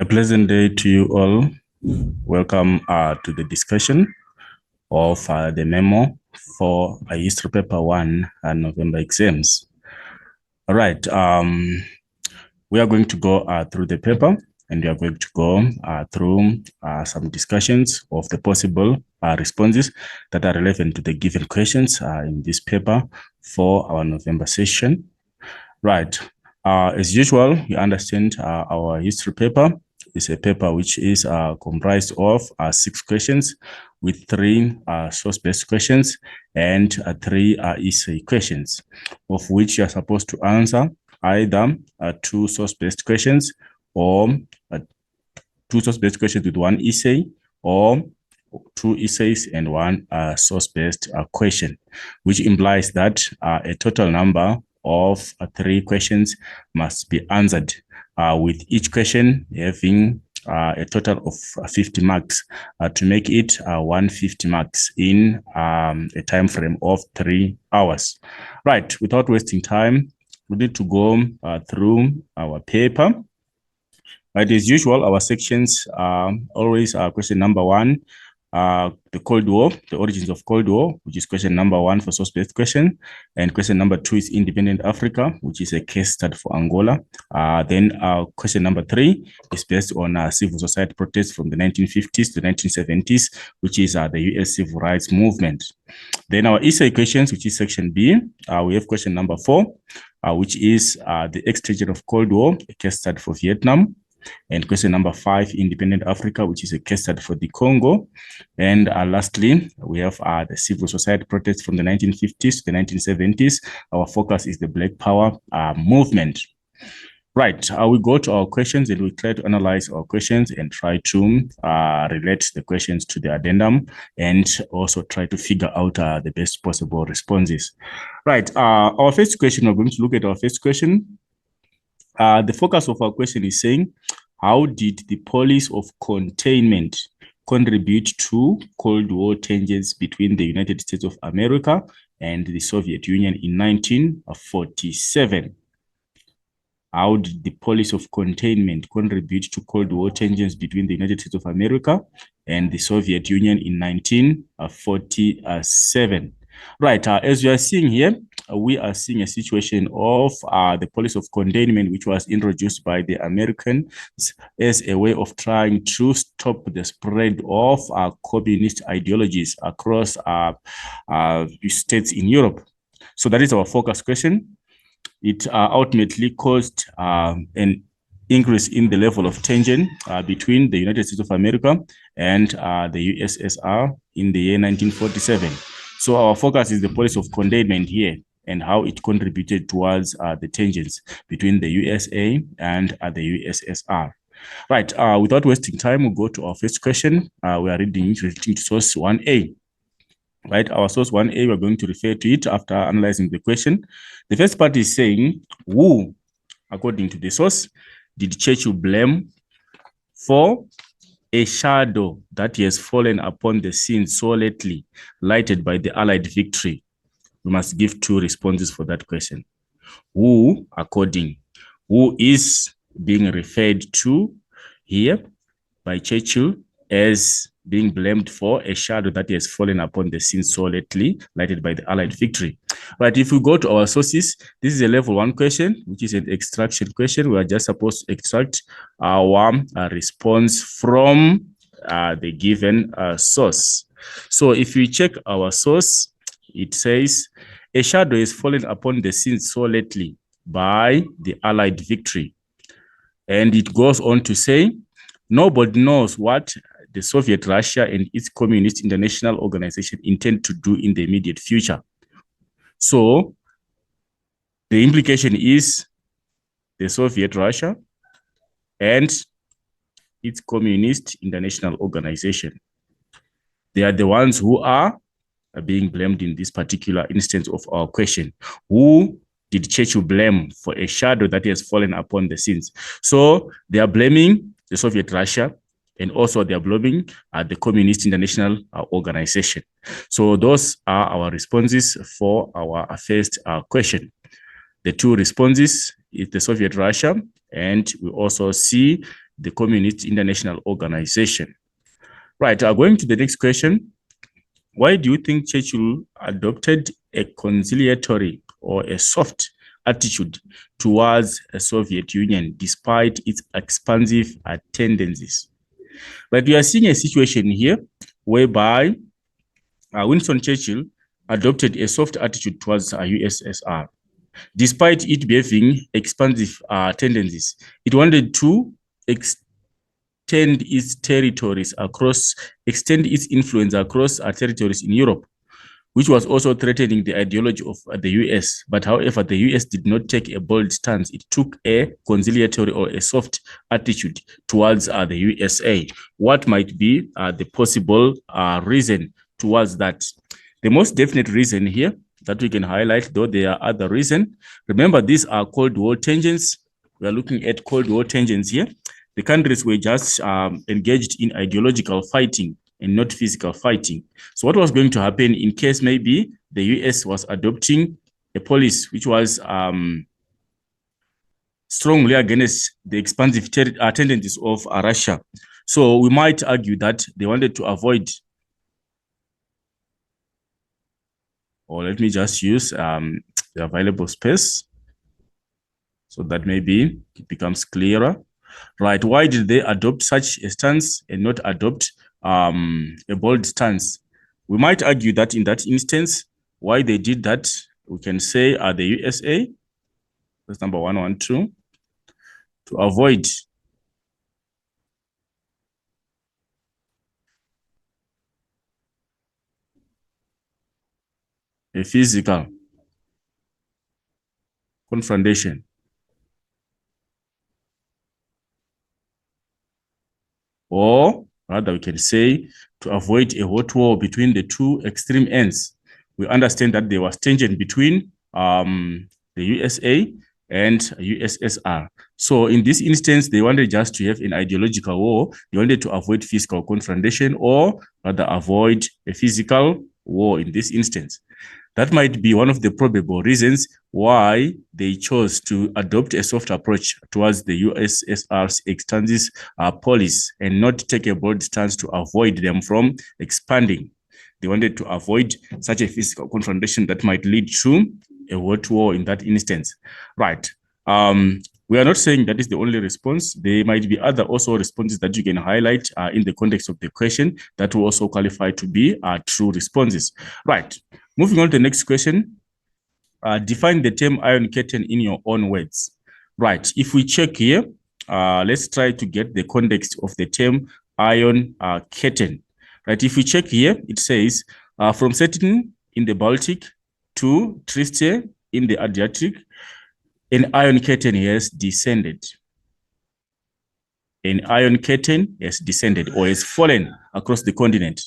pleasant day to you all. Welcome to the discussion of the memo for history paper 1 November exams. All right, we are going to go through the paper, and we are going to go through some discussions of the possible responses that are relevant to the given questions in this paper for our November session. Right, as usual, you understand our history paper is a paper which is comprised of 6 questions with 3 source-based questions and 3 essay questions, of which you are supposed to answer either 2 source-based questions or 2 source-based questions with 1 essay, or 2 essays and 1 source-based question, which implies that a total number of 3 questions must be answered, with each question having a total of 50 marks to make it 150 marks in a time frame of 3 hours. Right, without wasting time, we need to go through our paper. Right, as usual, our sections are always question number 1, the Cold War, the origins of Cold War, which is question number 1 for source-based question, and question number 2 is independent Africa, which is a case study for Angola. Then question number 3 is based on civil society protests from the 1950s to 1970s, which is the US civil rights movement. Then our essay questions, which is section B, we have question number 4, which is the extension of Cold War, a case study for Vietnam. And question number 5, independent Africa, which is a case study for the Congo. And lastly, we have the civil society protests from the 1950s to the 1970s. Our focus is the Black Power movement. Right, we go to our questions and we try to analyze our questions and try to relate the questions to the addendum, and also try to figure out the best possible responses. Right, our first question, we're going to look at our first question. The focus of our question is saying, how did the policy of containment contribute to Cold War tensions between the United States of America and the Soviet Union in 1947? How did the policy of containment contribute to Cold War tensions between the United States of America and the Soviet Union in 1947? Right, as you are seeing here, we are seeing a situation of the policy of containment, which was introduced by the Americans as a way of trying to stop the spread of communist ideologies across states in Europe. So that is our focus question. It ultimately caused an increase in the level of tension between the United States of America and the USSR in the year 1947. So our focus is the policy of containment here and how it contributed towards the tensions between the USA and the USSR. Right, without wasting time, we'll go to our first question. We are reading to source 1A. Right, our source 1A, we're going to refer to it after analyzing the question. The first part is saying, who, according to the source, did Churchill blame for a shadow that he has fallen upon the scene so lately, lighted by the Allied victory? We must give 2 responses for that question. Who, according, who is being referred to here by Churchill as being blamed for a shadow that has fallen upon the scene so lately, lighted by the Allied victory. But if we go to our sources, this is a level 1 question, which is an extraction question. We are just supposed to extract our response from the given source. So if we check our source, it says, a shadow is fallen upon the scene so lately by the Allied victory. And it goes on to say, nobody knows what the Soviet Russia and its Communist International Organization intend to do in the immediate future. So the implication is the Soviet Russia and its Communist International Organization, they are the ones who are being blamed in this particular instance of our question. Who did Churchill blame for a shadow that has fallen upon the scenes? So they are blaming the Soviet Russia, and also they are blaming the Communist International Organization. So those are our responses for our first question. The 2 responses is the Soviet Russia, and we also see the Communist International Organization. Right, going to the next question. Why do you think Churchill adopted a conciliatory or a soft attitude towards the Soviet Union despite its expansive tendencies? But we are seeing a situation here whereby Winston Churchill adopted a soft attitude towards USSR. Despite it having expansive tendencies, it wanted to extend its territories across, extend its influence across territories in Europe, which was also threatening the ideology of the US. But however, the US did not take a bold stance. It took a conciliatory or a soft attitude towards the USA. What might be the possible reason towards that? The most definite reason here that we can highlight, though there are other reasons. Remember, these are Cold War tensions. We are looking at Cold War tensions here. The countries were just engaged in ideological fighting and not physical fighting. So what was going to happen in case maybe the US was adopting a policy which was strongly against the expansive tendencies of Russia? So we might argue that they wanted to avoid, or let me just use the available space so that maybe it becomes clearer. Right, why did they adopt such a stance and not adopt a bold stance? We might argue that in that instance, why they did that, we can say the USA, that's number 112, to avoid a physical confrontation. Or rather, we can say to avoid a hot war between the two extreme ends. We understand that there was tension between the USA and USSR. So in this instance, they wanted just to have an ideological war. They wanted to avoid physical confrontation, or rather avoid a physical war in this instance. That might be one of the probable reasons why they chose to adopt a soft approach towards the USSR's expansive policy and not take a bold stance to avoid them from expanding. They wanted to avoid such a physical confrontation that might lead to a hot war in that instance. Right. We are not saying that is the only response. There might be other also responses that you can highlight in the context of the question that will also qualify to be true responses. Right. Moving on to the next question. Define the term ion curtain in your own words. Right. If we check here, let's try to get the context of the term ion curtain. Right. If we check here, it says from setting in the Baltic to Trieste in the Adriatic, an iron curtain has descended. An iron curtain has descended or has fallen across the continent.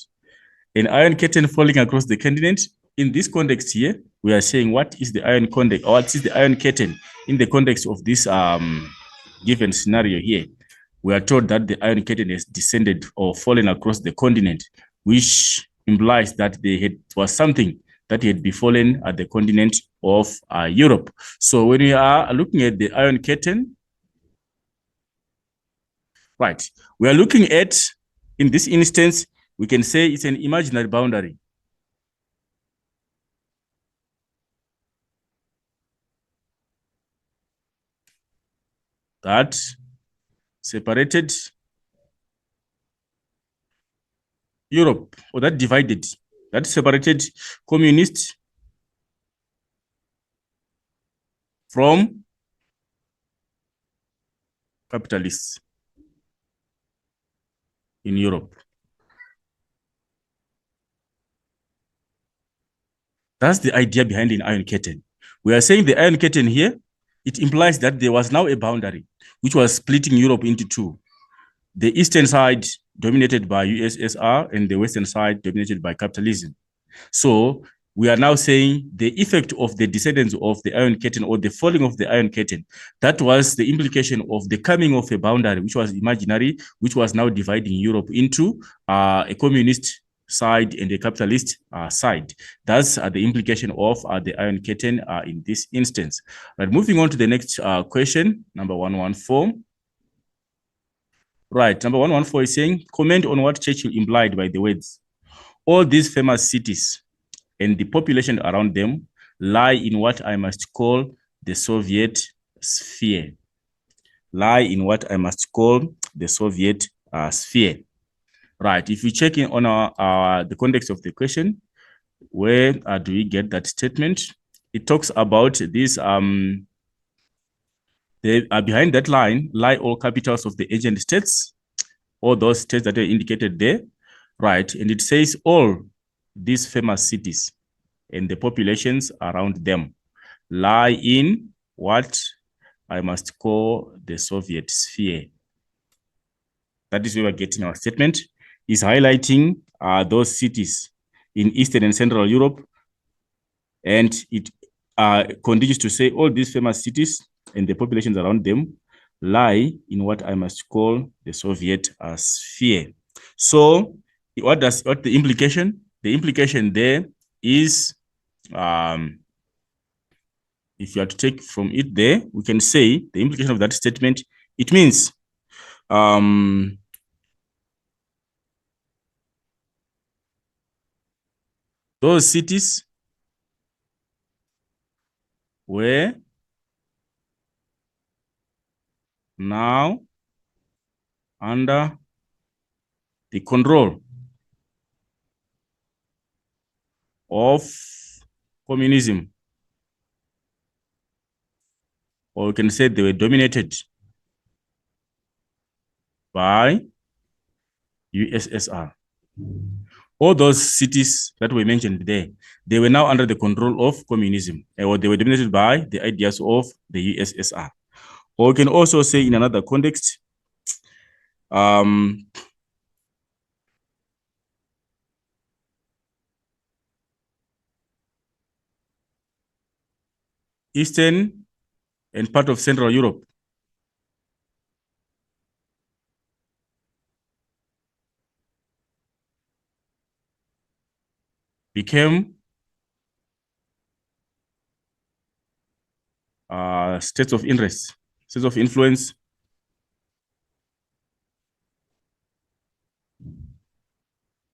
An iron curtain falling across the continent. In this context here, we are saying what is the iron context, or what is the iron curtain in the context of this given scenario here. We are told that the iron curtain has descended or fallen across the continent, which implies that was something that had befallen at the continent of Europe. So when we are looking at the iron curtain, right, we are looking at, in this instance, we can say it's an imaginary boundary. That separated Europe, or that divided, that separated communists from capitalists in Europe. That's the idea behind the iron curtain. We are saying the iron curtain here, it implies that there was now a boundary which was splitting Europe into two. The eastern side dominated by USSR and the western side dominated by capitalism. So we are now saying the effect of the descendants of the Iron Curtain, or the falling of the Iron Curtain, that was the implication of the coming of a boundary, which was imaginary, which was now dividing Europe into a communist side and a capitalist side. That's the implication of the Iron Curtain in this instance. Right, moving on to the next question, number 114. Right, number 114 is saying, comment on what Churchill implied by the words. All these famous cities and the population around them lie in what I must call the Soviet sphere. Lie in what I must call the Soviet sphere. Right, if we check in on the context of the question, where do we get that statement? It talks about this, behind that line lie all capitals of the ancient states, all those states that are indicated there, right? And it says all these famous cities and the populations around them lie in what I must call the Soviet sphere. That is where we're getting our statement. Is highlighting those cities in Eastern and Central Europe. And it continues to say all these famous cities and the populations around them lie in what I must call the Soviet sphere. So what the implication? The implication there is, if you have to take from it there, we can say the implication of that statement, it means those cities were now under the control of communism, or we can say they were dominated by USSR. All those cities that were mentioned there, they were now under the control of communism, or they were dominated by the ideas of the USSR. Or we can also say in another context, Eastern and part of Central Europe became states of interest, states of influence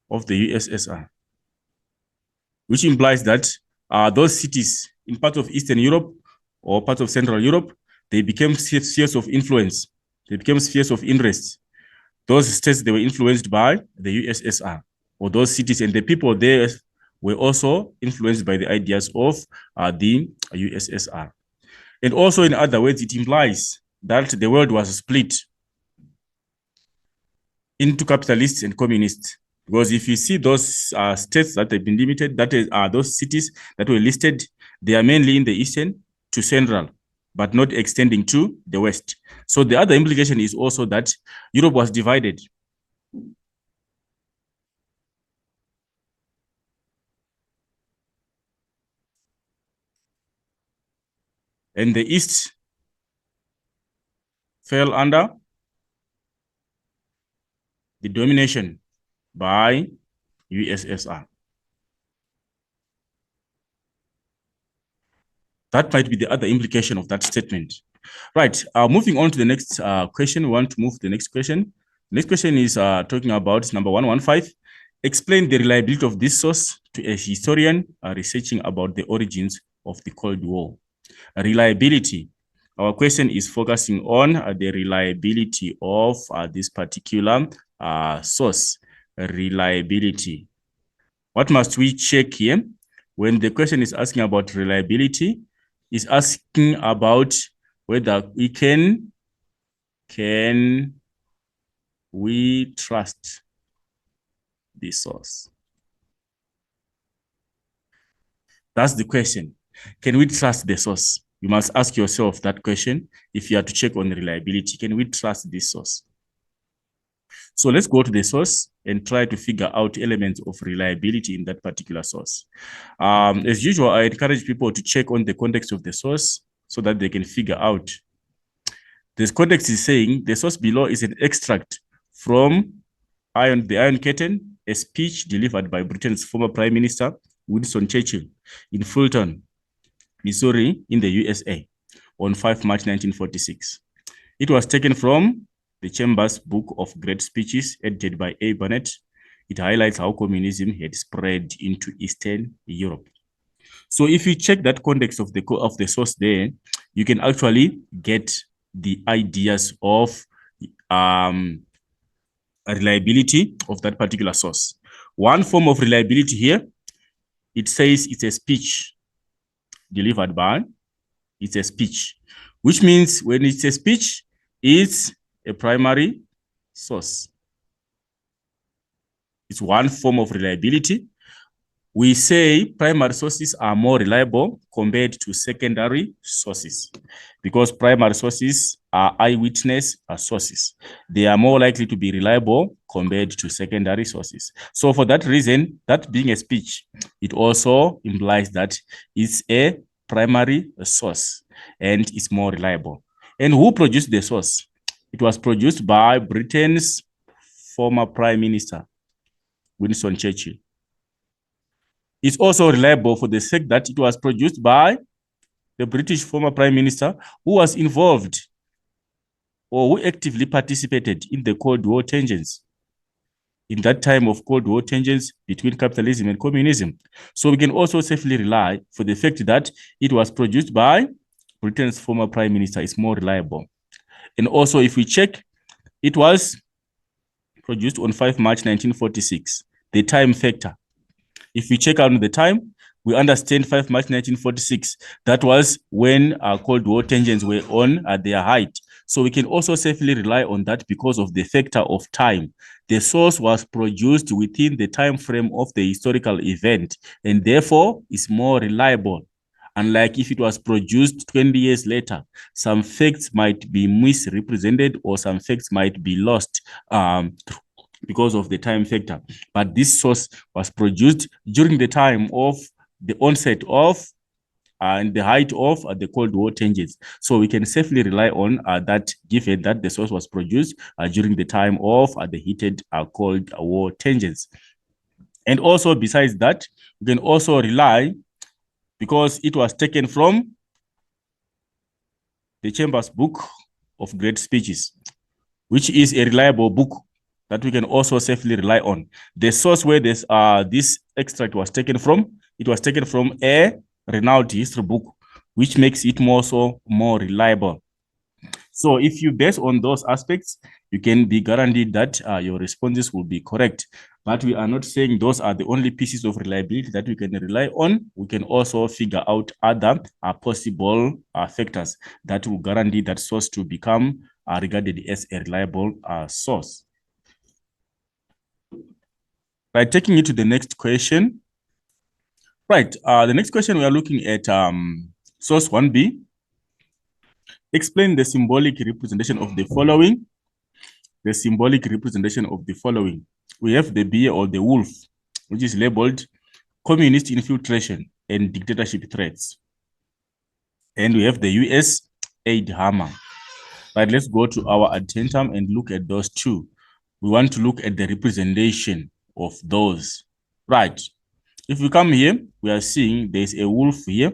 of the USSR, which implies that those cities in part of Eastern Europe or part of Central Europe, they became spheres of influence. They became spheres of interest. Those states, they were influenced by the USSR, or those cities and the people there were also influenced by the ideas of the USSR. And also, in other words, it implies that the world was split into capitalists and communists. Because if you see those states that have been limited, that is, those cities that were listed, they are mainly in the Eastern to Central, but not extending to the West. So the other implication is also that Europe was divided. And the East fell under the domination by USSR. That might be the other implication of that statement. Right, moving on to the next question. We want to move to the next question. Next question is talking about number 115. Explain the reliability of this source to a historian researching about the origins of the Cold War. Reliability. Our question is focusing on the reliability of this particular source. Reliability. What must we check here? When the question is asking about reliability, is asking about whether we can we trust the source? That's the question. Can we trust the source? You must ask yourself that question if you are to check on reliability. Can we trust this source? So let's go to the source and try to figure out elements of reliability in that particular source. As usual, I encourage people to check on the context of the source so that they can figure out. This context is saying the source below is an extract from the Iron Curtain, a speech delivered by Britain's former Prime Minister, Winston Churchill, in Fulton, Missouri, in the USA, on 5 March 1946. It was taken from the Chambers Book of Great Speeches, edited by A. Barnett, it highlights how communism had spread into Eastern Europe. So if you check that context of the source there, you can actually get the ideas of reliability of that particular source. One form of reliability here, it says it's a speech delivered by, it's a speech, which means when it's a speech, it's a primary source. It's one form of reliability. We say primary sources are more reliable compared to secondary sources because primary sources are eyewitness sources. They are more likely to be reliable compared to secondary sources. So for that reason, that being a speech, it also implies that it's a primary source and it's more reliable. And who produced the source? It was produced by Britain's former Prime Minister, Winston Churchill. It's also reliable for the sake that it was produced by the British former Prime Minister who was involved or who actively participated in the Cold War tensions, in that time of Cold War tensions between capitalism and communism. So we can also safely rely for the fact that it was produced by Britain's former Prime Minister. It's more reliable. And also if we check, it was produced on 5 March 1946, the time factor. If we check out the time, we understand 5 March 1946. That was when Cold War tensions were on at their height. So we can also safely rely on that because of the factor of time. The source was produced within the time frame of the historical event and therefore is more reliable. Unlike if it was produced 20 years later, some facts might be misrepresented or some facts might be lost because of the time factor. But this source was produced during the time of the onset of and the height of the Cold War tensions. So we can safely rely on that, given that the source was produced during the time of the heated Cold War tensions. And also besides that, we can also rely, because it was taken from the Chambers Book of Great Speeches, which is a reliable book that we can also safely rely on. The source where this extract was taken from, it was taken from a renowned history book, which makes it more reliable. So if you base on those aspects, you can be guaranteed that your responses will be correct. But we are not saying those are the only pieces of reliability that we can rely on. We can also figure out other possible factors that will guarantee that source to become regarded as a reliable source. Right, taking you to the next question. Right, the next question we are looking at source 1B. Explain the symbolic representation of the following. The symbolic representation of the following. We have the bear or the wolf, which is labeled communist infiltration and dictatorship threats. And we have the US aid hammer. Right, let's go to our addendum and look at those two. We want to look at the representation of those. Right. If we come here, we are seeing there's a wolf here,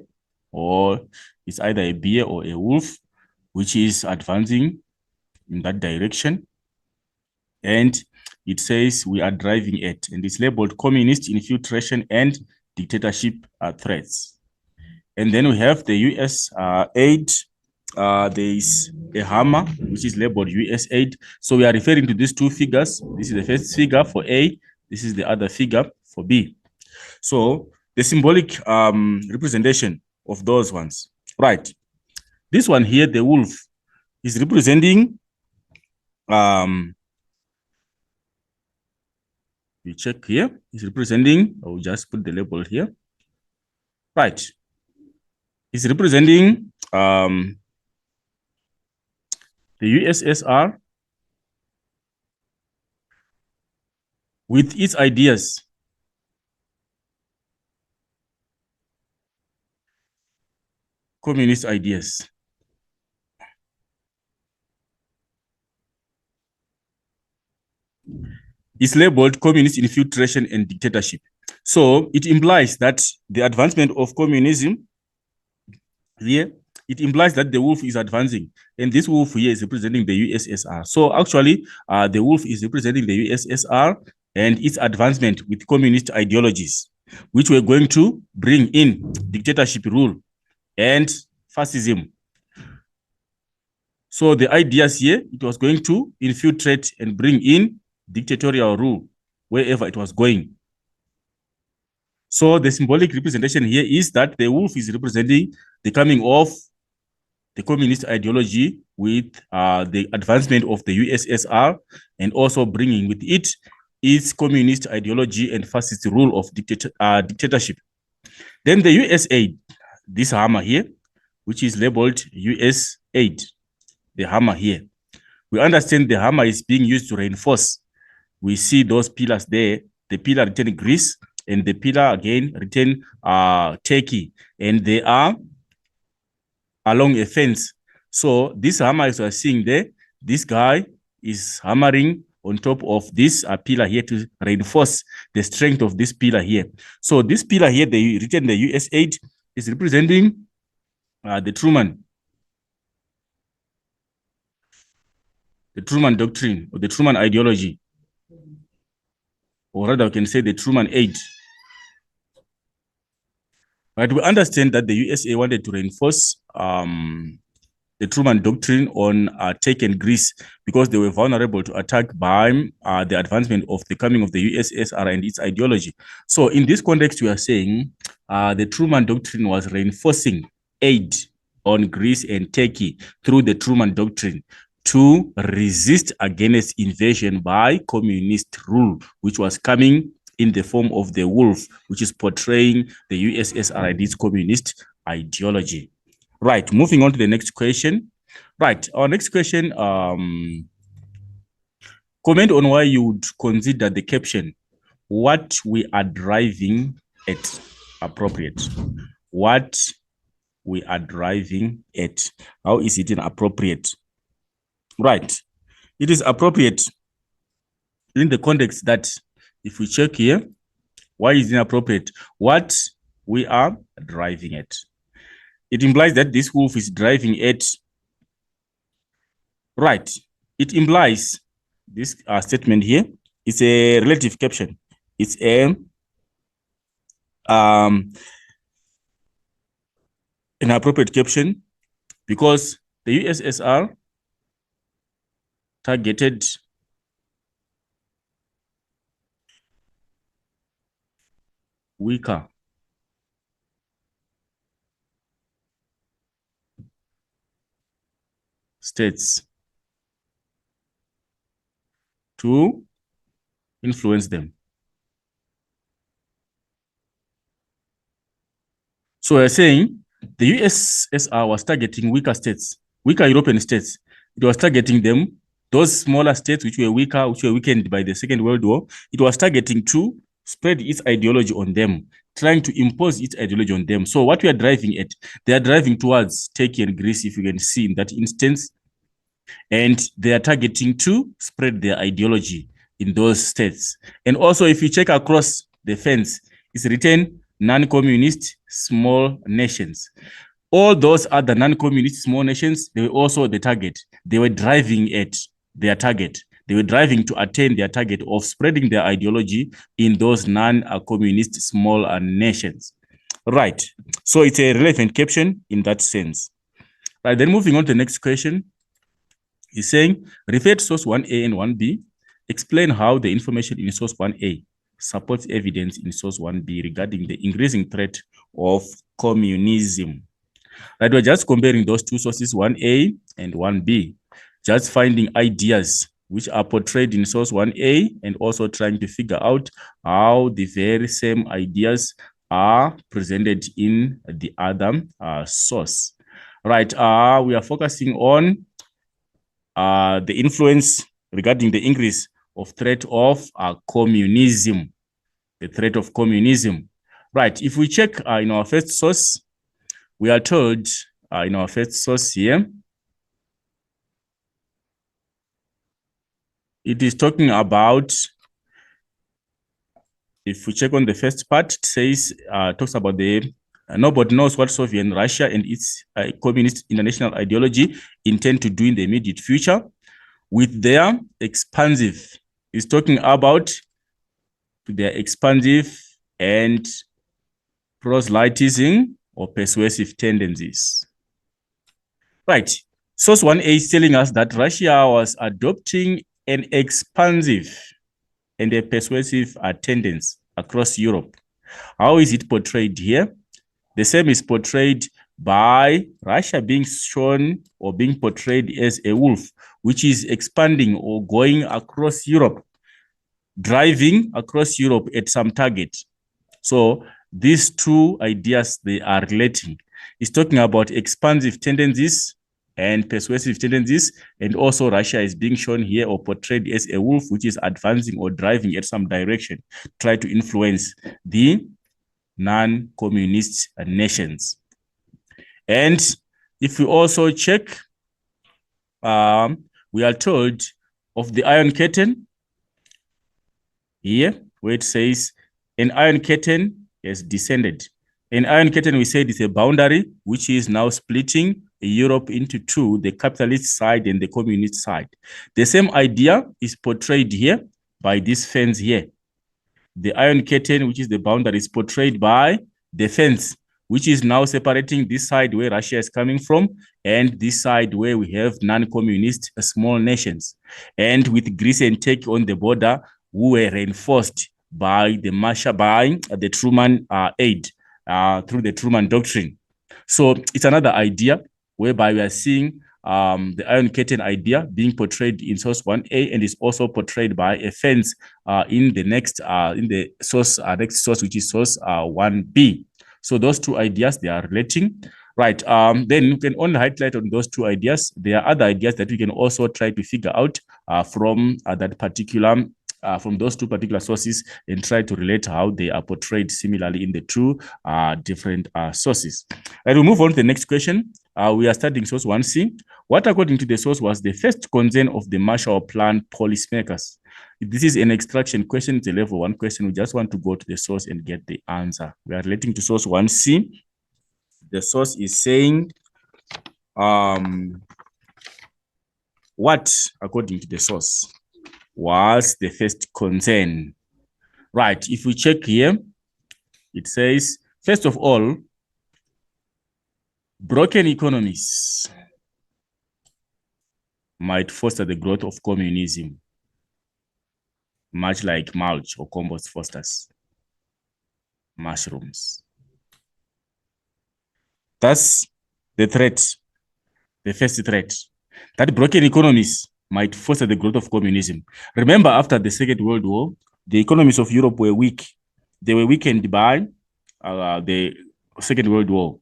or it's either a bear or a wolf, which is advancing in that direction. And it says we are driving at, and it's labeled communist infiltration and dictatorship threats. And then we have the US aid. There is a hammer, which is labeled US aid. So we are referring to these two figures. This is the first figure for A. This is the other figure for B. So the symbolic representation of those ones. Right. This one here, the wolf, is representing, we check here, is representing, I will just put the label here. Right. It's representing the USSR with its ideas. Communist ideas. It's labeled communist infiltration and dictatorship. So it implies that the advancement of communism here it implies that the wolf is advancing, and this wolf here is representing the USSR. So actually, the wolf is representing the USSR and its advancement with communist ideologies, which were going to bring in dictatorship rule and fascism. So the ideas here, it was going to infiltrate and bring in dictatorial rule wherever it was going. So the symbolic representation here is that the wolf is representing the coming of the communist ideology with the advancement of the USSR, and also bringing with it its communist ideology and fascist rule of dictatorship. Then the US aid, this hammer here, which is labeled US aid, the hammer here. We understand the hammer is being used to reinforce. We see those pillars there. The pillar return Greece, and the pillar again return Turkey, and they are along a fence. So this hammer, as you are seeing there, this guy is hammering on top of this pillar here to reinforce the strength of this pillar here. So this pillar here, they written the US aid, is representing the Truman doctrine, or the Truman ideology, or rather we can say the Truman aid. Right, we understand that the USA wanted to reinforce the Truman doctrine on Turkey and Greece because they were vulnerable to attack by the advancement of the coming of the USSR and its ideology. So in this context, we are saying the Truman doctrine was reinforcing aid on Greece and Turkey through the Truman doctrine to resist against invasion by communist rule, which was coming in the form of the wolf, which is portraying the USSR and its communist ideology. Right, moving on to the next question. Right, our next question, comment on why you would consider the caption, what we are driving at, appropriate. What we are driving at. How is it inappropriate? Right, it is appropriate in the context that if we check here, why is it inappropriate? What we are driving at. It implies that this wolf is driving at. Right. It implies this statement here. It's a relative caption. It's a an appropriate caption because the USSR targeted weaker states to influence them. So we're saying the USSR was targeting weaker states, weaker European states. It was targeting them, those smaller states which were weaker, which were weakened by the Second World War. It was targeting to spread its ideology on them, trying to impose its ideology on them. So what we are driving at, they are driving towards Turkey and Greece, if you can see in that instance, and they are targeting to spread their ideology in those states. And also, if you check across the fence, it's written non-communist small nations. All those other non-communist small nations, they were also the target. They were driving at their target. They were driving to attain their target of spreading their ideology in those non-communist small nations. Right. So it's a relevant caption in that sense. Right. Then moving on to the next question. He's saying, refer to source 1A and 1B. Explain how the information in source 1A supports evidence in source 1B regarding the increasing threat of communism. Right, we're just comparing those two sources, 1A and 1B, just finding ideas which are portrayed in source 1A and also trying to figure out how the very same ideas are presented in the other source. Right, we are focusing on the influence regarding the increase of threat of communism, the threat of communism. Right, if we check in our first source, we are told in our first source here, it is talking about, if we check on the first part, it says, talks about the Nobody knows what Soviet Russia and its communist international ideology intend to do in the immediate future with their expansive. It's talking about their expansive and proselytizing or persuasive tendencies. Right. Source 1A is telling us that Russia was adopting an expansive and a persuasive tendency across Europe. How is it portrayed here? The same is portrayed by Russia being shown or being portrayed as a wolf, which is expanding or going across Europe, driving across Europe at some target. So these two ideas, they are relating. It's talking about expansive tendencies and persuasive tendencies, and also Russia is being shown here or portrayed as a wolf, which is advancing or driving at some direction, try to influence the non-communist nations. And if we also check, we are told of the Iron Curtain here, where it says an Iron Curtain has descended. An Iron Curtain, we said, is a boundary which is now splitting Europe into two, the capitalist side and the communist side. The same idea is portrayed here by this fence here. The Iron Curtain, which is the boundary, is portrayed by the fence, which is now separating this side where Russia is coming from and this side where we have non-communist small nations. And with Greece and Turkey on the border, who were reinforced by the Truman aid through the Truman Doctrine. So it's another idea whereby we are seeing the Iron Curtain idea being portrayed in source 1A, and is also portrayed by a fence in the next next source, which is source 1B. So those two ideas, they are relating. Right. Then you can only highlight on those two ideas. There are other ideas that we can also try to figure out from that particular from those two particular sources, and try to relate how they are portrayed similarly in the two different sources. And we move on to the next question. We are studying source 1C. What, according to the source, was the first concern of the Marshall Plan policymakers? This is an extraction question. It's a level 1 question. We just want to go to the source and get the answer. We are relating to source 1C. The source is saying, what, according to the source, was the first concern? Right. If we check here, it says, first of all, broken economies might foster the growth of communism, much like mulch or compost fosters mushrooms. That's the threat, the first threat, that broken economies might foster the growth of communism. Remember, after the Second World War, the economies of Europe were weak. They were weakened by the Second World War.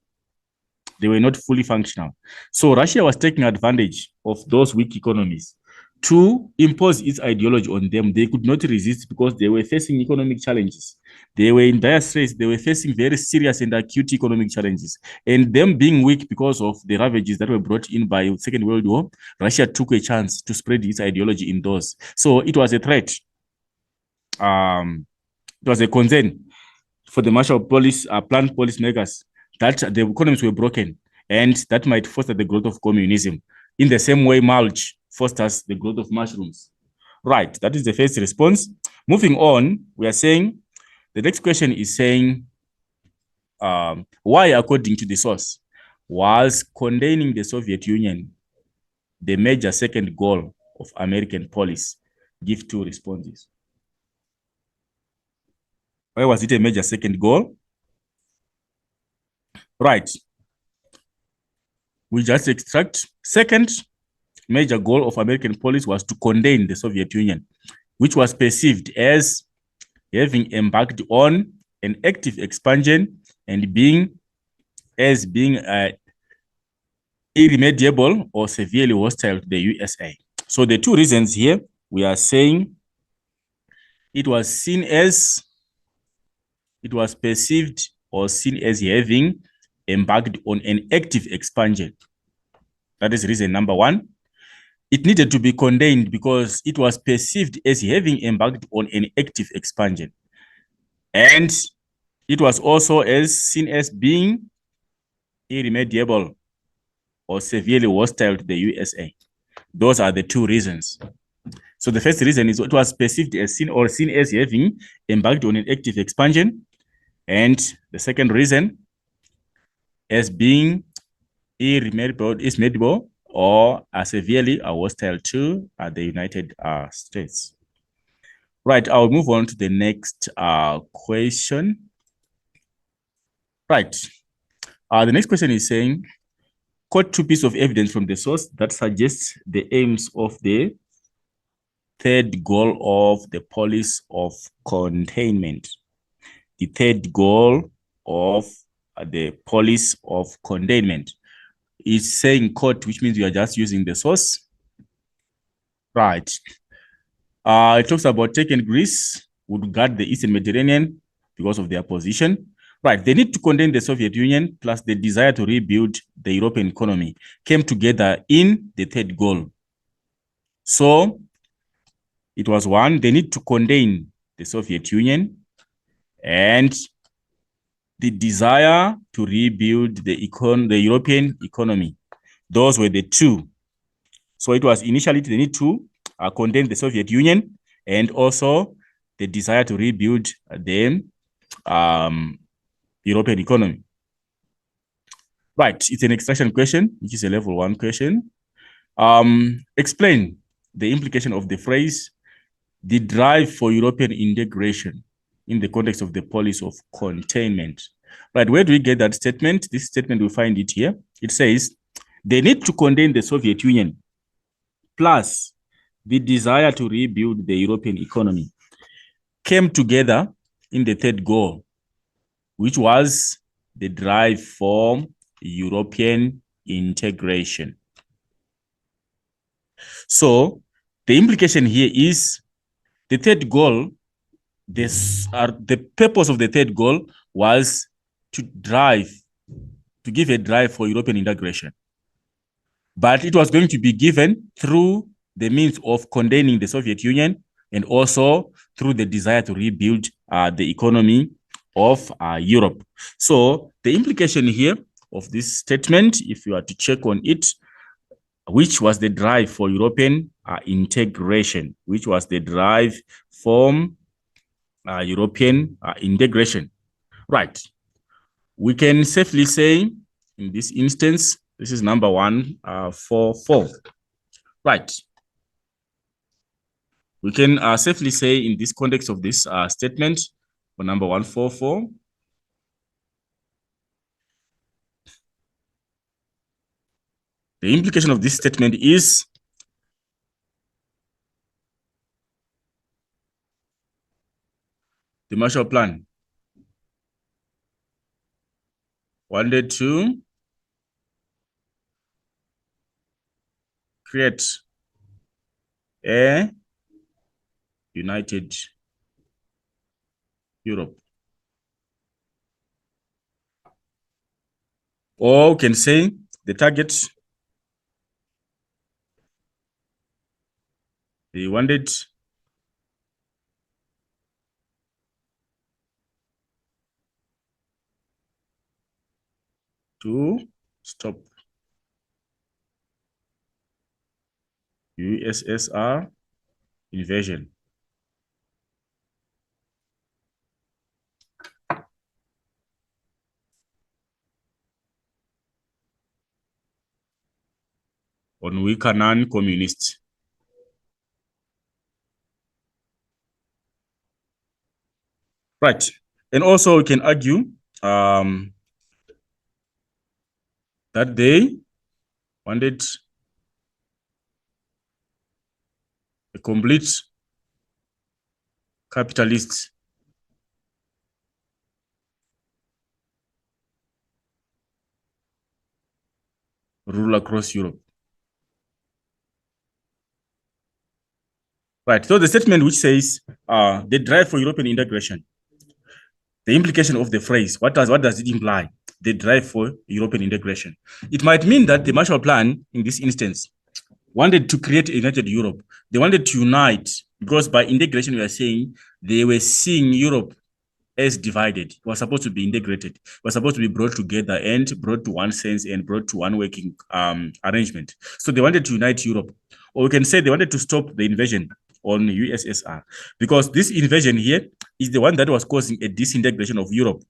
They were not fully functional. So Russia was taking advantage of those weak economies to impose its ideology on them. They could not resist because they were facing economic challenges. They were in dire straits. They were facing very serious and acute economic challenges. And them being weak because of the ravages that were brought in by the Second World War, Russia took a chance to spread its ideology in those. So it was a threat. It was a concern for the Marshall Plan policymakers that the economies were broken, and that might foster the growth of communism. In the same way, mulch fosters the growth of mushrooms. Right, that is the first response. Moving on, we are saying, the next question is saying, why, according to the source, was condemning the Soviet Union the major second goal of American policy? Give two responses. Why was it a major second goal? Right. We just extract. Second major goal of American policy was to condemn the Soviet Union, which was perceived as having embarked on an active expansion and being irremediable or severely hostile to the USA. So the two reasons here, we are saying it was perceived or seen as having embarked on an active expansion. That is reason number one. It needed to be condemned because it was perceived as having embarked on an active expansion. And it was also seen as being irremediable or severely hostile to the USA. Those are the two reasons. So the first reason is it was perceived as seen as having embarked on an active expansion. And the second reason as being irremediable or severely hostile to the United States. Right, I'll move on to the next question. Right, the next question is saying, quote two pieces of evidence from the source that suggests the aims of the third goal of the policy of containment. The third goal of the policy of containment is saying quote, which means we are just using the source. Right. It talks about Turkey and Greece would guard the Eastern Mediterranean because of their position. Right. They need to contain the Soviet Union plus the desire to rebuild the European economy came together in the third goal. So it was one, they need to contain the Soviet Union and the desire to rebuild the European economy. Those were the two. So it was initially the need to contain the Soviet Union and also the desire to rebuild the European economy. Right, it's an extraction question, which is a level 1 question. Explain the implication of the phrase, the drive for European integration in the context of the policy of containment. Right, where do we get that statement? This statement, we find it here. It says, they need to contain the Soviet Union plus the desire to rebuild the European economy came together in the third goal, which was the drive for European integration. So the implication here is the third goal, the purpose of the third goal was to give a drive for European integration. But it was going to be given through the means of containing the Soviet Union and also through the desire to rebuild the economy of Europe. So the implication here of this statement, if you are to check on it, which was the drive for European integration, which was the drive for European integration. Right. We can safely say in this instance, this is number 144. Right. We can safely say in this context of this statement for number 144, the implication of this statement is the Marshall Plan wanted to create a united Europe. Or we can say the target, they wanted to stop USSR invasion. On weaker non-communists. Right. And also we can argue that they wanted a complete capitalist rule across Europe. Right. So the statement which says the drive for European integration, the implication of the phrase, what does it imply? The drive for European integration. It might mean that the Marshall Plan, in this instance, wanted to create a united Europe. They wanted to unite because by integration, we are saying they were seeing Europe as divided. It was supposed to be integrated. It was supposed to be brought together and brought to one sense and brought to one working arrangement. So they wanted to unite Europe, or we can say they wanted to stop the invasion on USSR, because this invasion here is the one that was causing a disintegration of Europe.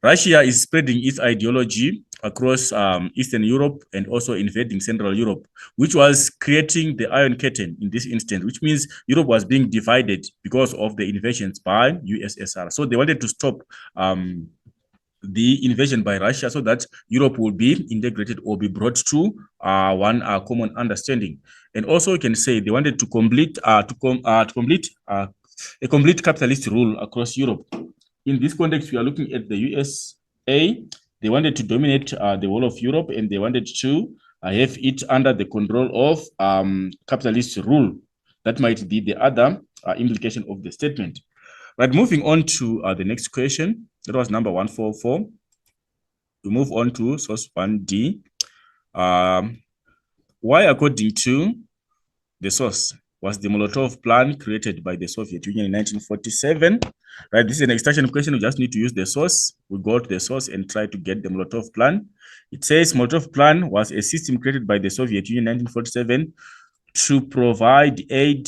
Russia is spreading its ideology across Eastern Europe and also invading Central Europe, which was creating the Iron Curtain in this instance, which means Europe was being divided because of the invasions by USSR. So they wanted to stop the invasion by Russia so that Europe will be integrated or be brought to one common understanding. And also, you can say they wanted to complete a complete capitalist rule across Europe. In this context, we are looking at the USA. They wanted to dominate the whole of Europe, and they wanted to have it under the control of capitalist rule. That might be the other implication of the statement. Right, moving on to the next question. That was number 144. We move on to source 1D. Why, according to the source, was the Molotov plan created by the Soviet Union in 1947? Right, this is an extraction question. We just need to use the source. We go to the source and try to get the Molotov plan. It says Molotov plan was a system created by the Soviet Union in 1947 to provide aid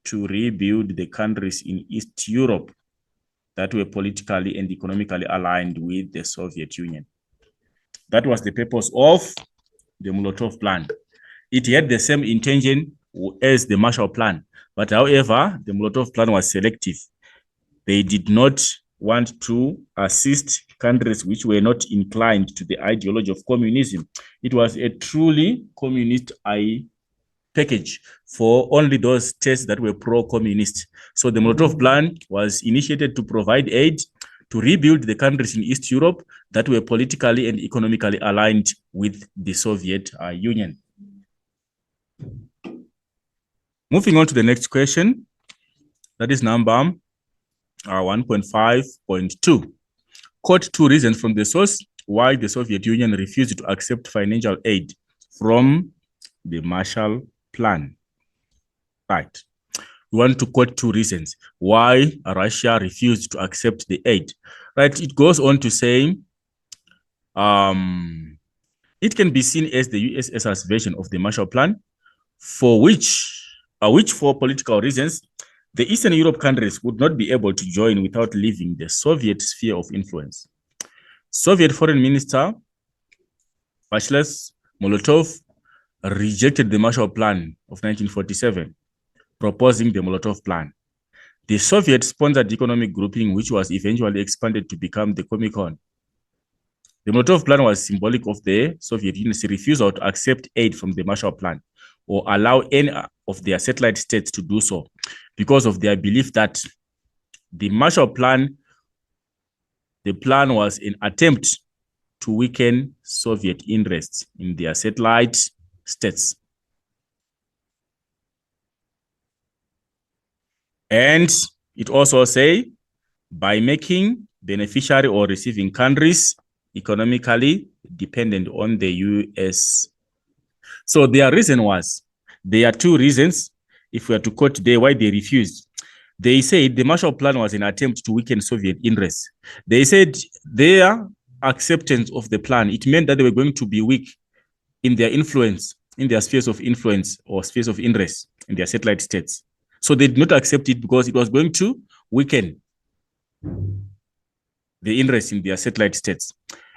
to rebuild the countries in East Europe that were politically and economically aligned with the Soviet Union. That was the purpose of the Molotov plan. It had the same intention as the Marshall Plan, but however, the Molotov Plan was selective. They did not want to assist countries which were not inclined to the ideology of communism. It was a truly communist package for only those states that were pro-communist. So the Molotov Plan was initiated to provide aid to rebuild the countries in East Europe that were politically and economically aligned with the Soviet Union. Moving on to the next question, that is number 1.5.2. Quote 2 reasons from the source why the Soviet Union refused to accept financial aid from the Marshall Plan. Right. We want to quote 2 reasons why Russia refused to accept the aid. Right. It goes on to say, it can be seen as the USSR's version of the Marshall Plan, for which for political reasons, the Eastern Europe countries would not be able to join without leaving the Soviet sphere of influence. Soviet Foreign Minister Vyacheslav Molotov rejected the Marshall Plan of 1947, proposing the Molotov Plan. The Soviet-sponsored economic grouping, which was eventually expanded to become the Comecon. The Molotov Plan was symbolic of the Soviet Union's refusal to accept aid from the Marshall Plan or allow any of their satellite states to do so, because of their belief that the Marshall Plan, the plan was an attempt to weaken Soviet interests in their satellite states. And it also say, by making beneficiary or receiving countries economically dependent on the US. So their reason was, there are 2 reasons, if we are to quote today, why they refused. They said the Marshall Plan was an attempt to weaken Soviet interests. They said their acceptance of the plan, it meant that they were going to be weak in their influence, in their spheres of influence or spheres of interest in their satellite states. So they did not accept it because it was going to weaken the interest in their satellite states.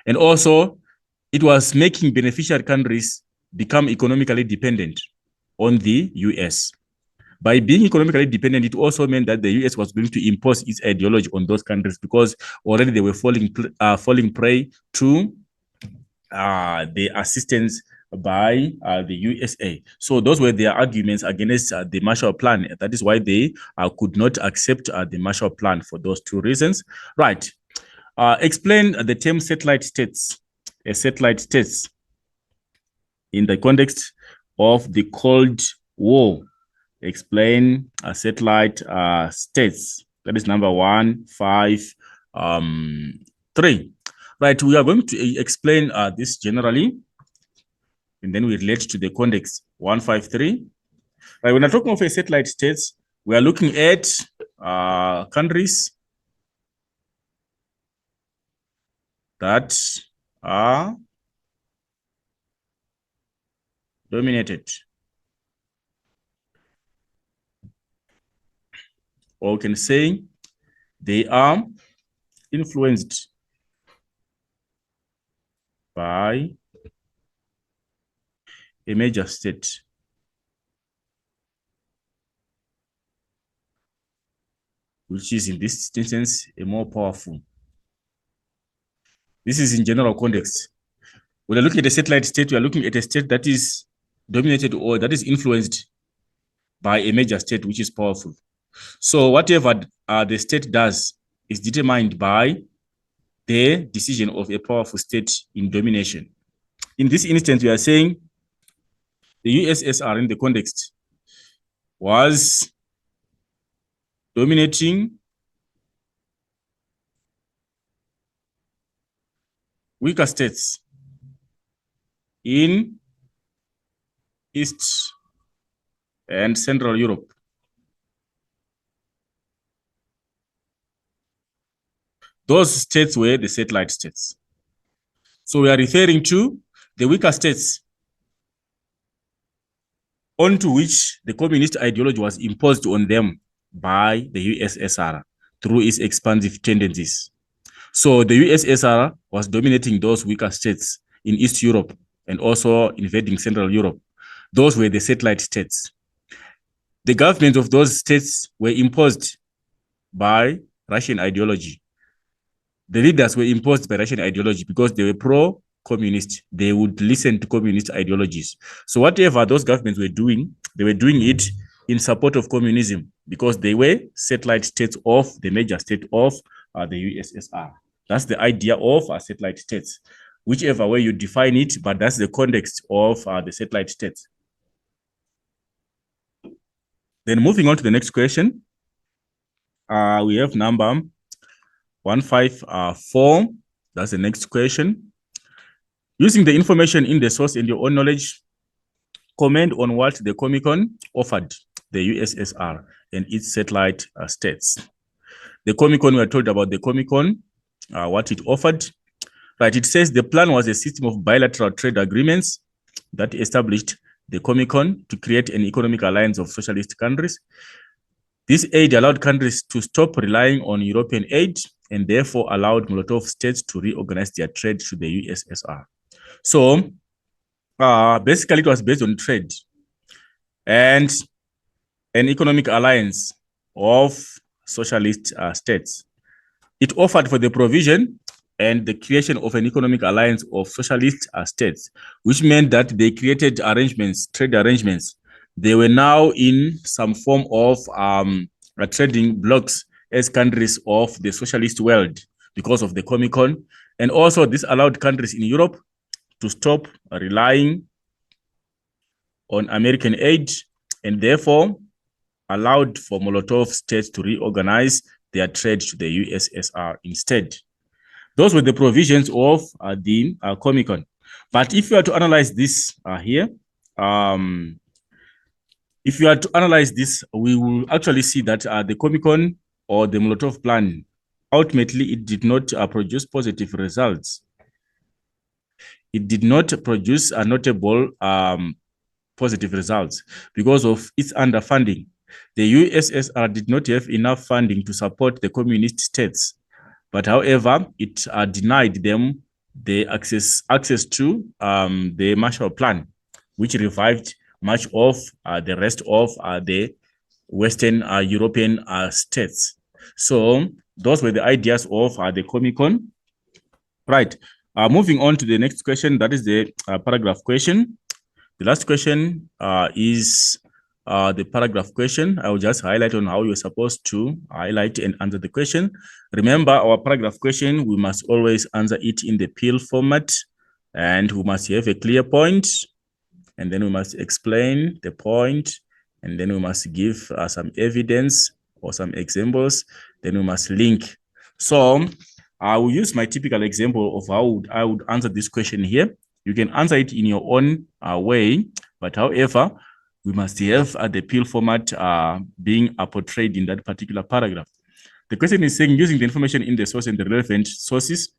And also, it was making beneficiary countries become economically dependent on the US. By being economically dependent, it also meant that the US was going to impose its ideology on those countries because already they were falling prey to the assistance by the USA. So those were their arguments against the Marshall Plan. That is why they could not accept the Marshall Plan for those 2 reasons. Right. Explain the term satellite states. Satellite states in the context of the Cold War. Explain satellite states. That is number 153. Right, we are going to explain this generally, and then we relate to the context. 153. Right, when we're talking of a satellite states, we are looking at countries that are dominated, or we can say they are influenced by a major state. Which is in this instance a more powerful. This is in general context. When I look at a satellite state, we are looking at a state that is dominated or that is influenced by a major state which is powerful. So whatever the state does is determined by the decision of a powerful state in domination. In this instance, we are saying the USSR in the context was dominating weaker states in East and Central Europe. Those states were the satellite states. So we are referring to the weaker states onto which the communist ideology was imposed on them by the USSR through its expansive tendencies. So the USSR was dominating those weaker states in East Europe and also invading Central Europe. Those were the satellite states. The governments of those states were imposed by Russian ideology. The leaders were imposed by Russian ideology because they were pro-communist. They would listen to communist ideologies. So whatever those governments were doing, they were doing it in support of communism because they were satellite states of the major state of the USSR. That's the idea of satellite states, whichever way you define it, but that's the context of the satellite states. Then moving on to the next question, we have number 154. That's the next question. Using the information in the source and your own knowledge, comment on what the Comecon offered the USSR and its satellite states. The Comecon, we are told about the Comecon, what it offered. Right, it says the plan was a system of bilateral trade agreements that established the Comecon to create an economic alliance of socialist countries. This aid allowed countries to stop relying on European aid and therefore allowed Molotov states to reorganize their trade to the USSR. So basically it was based on trade and an economic alliance of socialist states. It offered for the provision and the creation of an economic alliance of socialist states, which meant that they created arrangements, trade arrangements. They were now in some form of trading blocks as countries of the socialist world because of the Comecon. And also this allowed countries in Europe to stop relying on American aid and therefore allowed for Molotov states to reorganize their trade to the USSR instead. Those were the provisions of the Comecon. But if you are to analyze this here, if you are to analyze this, we will actually see that the Comecon or the Molotov plan, ultimately, it did not produce positive results. It did not produce a notable positive results because of its underfunding. The USSR did not have enough funding to support the communist states, but however, it denied them the access to the Marshall Plan, which revived much of the rest of the Western European states. So those were the ideas of the Comecon. Right. Moving on to the next question, that is the paragraph question. The last question is the paragraph question. I will just highlight on how you're supposed to highlight and answer the question. Remember, our paragraph question, we must always answer it in the PIL format, and we must have a clear point, and then we must explain the point, and then we must give some evidence or some examples, then we must link. So I will use my typical example of how I would answer this question here. You can answer it in your own way, but however, we must have the PIL format being portrayed in that particular paragraph. The question is saying, using the information in the source and the relevant sources,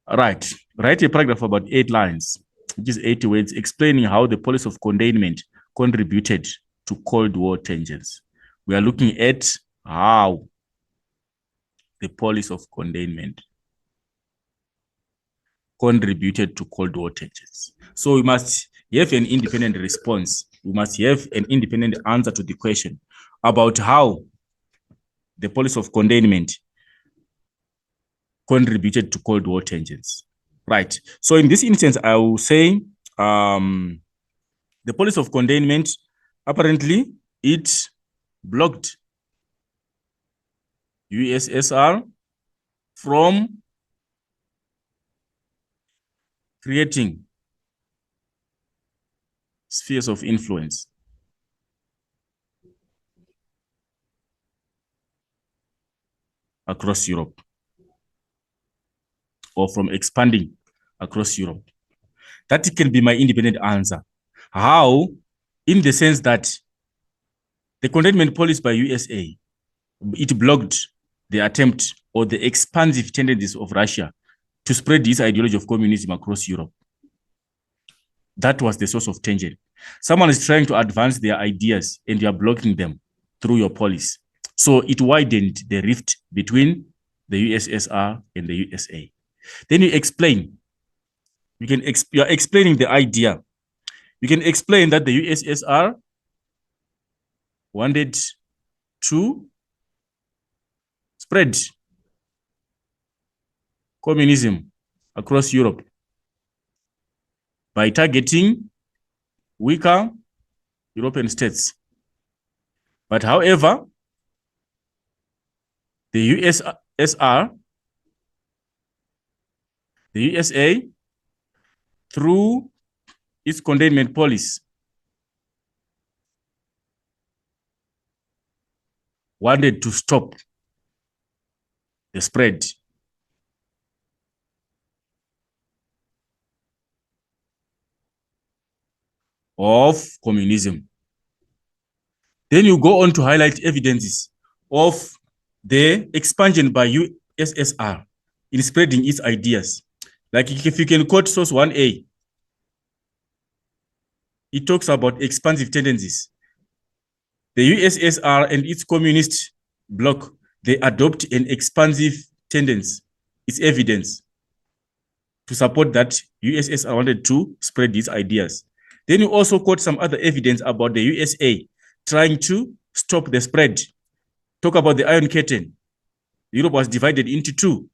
Right. Write a paragraph about 8 lines, which is 80 words, explaining how the policy of containment contributed to Cold War tensions. We are looking at how the policy of containment contributed to Cold War tensions. So we must have an independent response. We must have an independent answer to the question about how the policy of containment contributed to Cold War tensions. Right. So in this instance, I will say the policy of containment, apparently, it blocked USSR from creating spheres of influence across Europe, or from expanding across Europe. That can be my independent answer. How? In the sense that the containment policy by USA, it blocked the attempt or the expansive tendencies of Russia to spread this ideology of communism across Europe. That was the source of tension. Someone is trying to advance their ideas and you are blocking them through your policy. So it widened the rift between the USSR and the USA. Then you explain. You are explaining the idea. You can explain that the USSR wanted to spread communism across Europe by targeting weaker European states. But however, the USSR, the USA, through its containment policy, wanted to stop the spread of communism. Then you go on to highlight evidences of the expansion by USSR in spreading its ideas. Like if you can quote source 1A, it talks about expansive tendencies. The USSR and its communist bloc, they adopt an expansive tendency. It's evidence to support that USSR wanted to spread these ideas. Then you also quote some other evidence about the USA trying to stop the spread. Talk about the Iron Curtain. Europe was divided into two,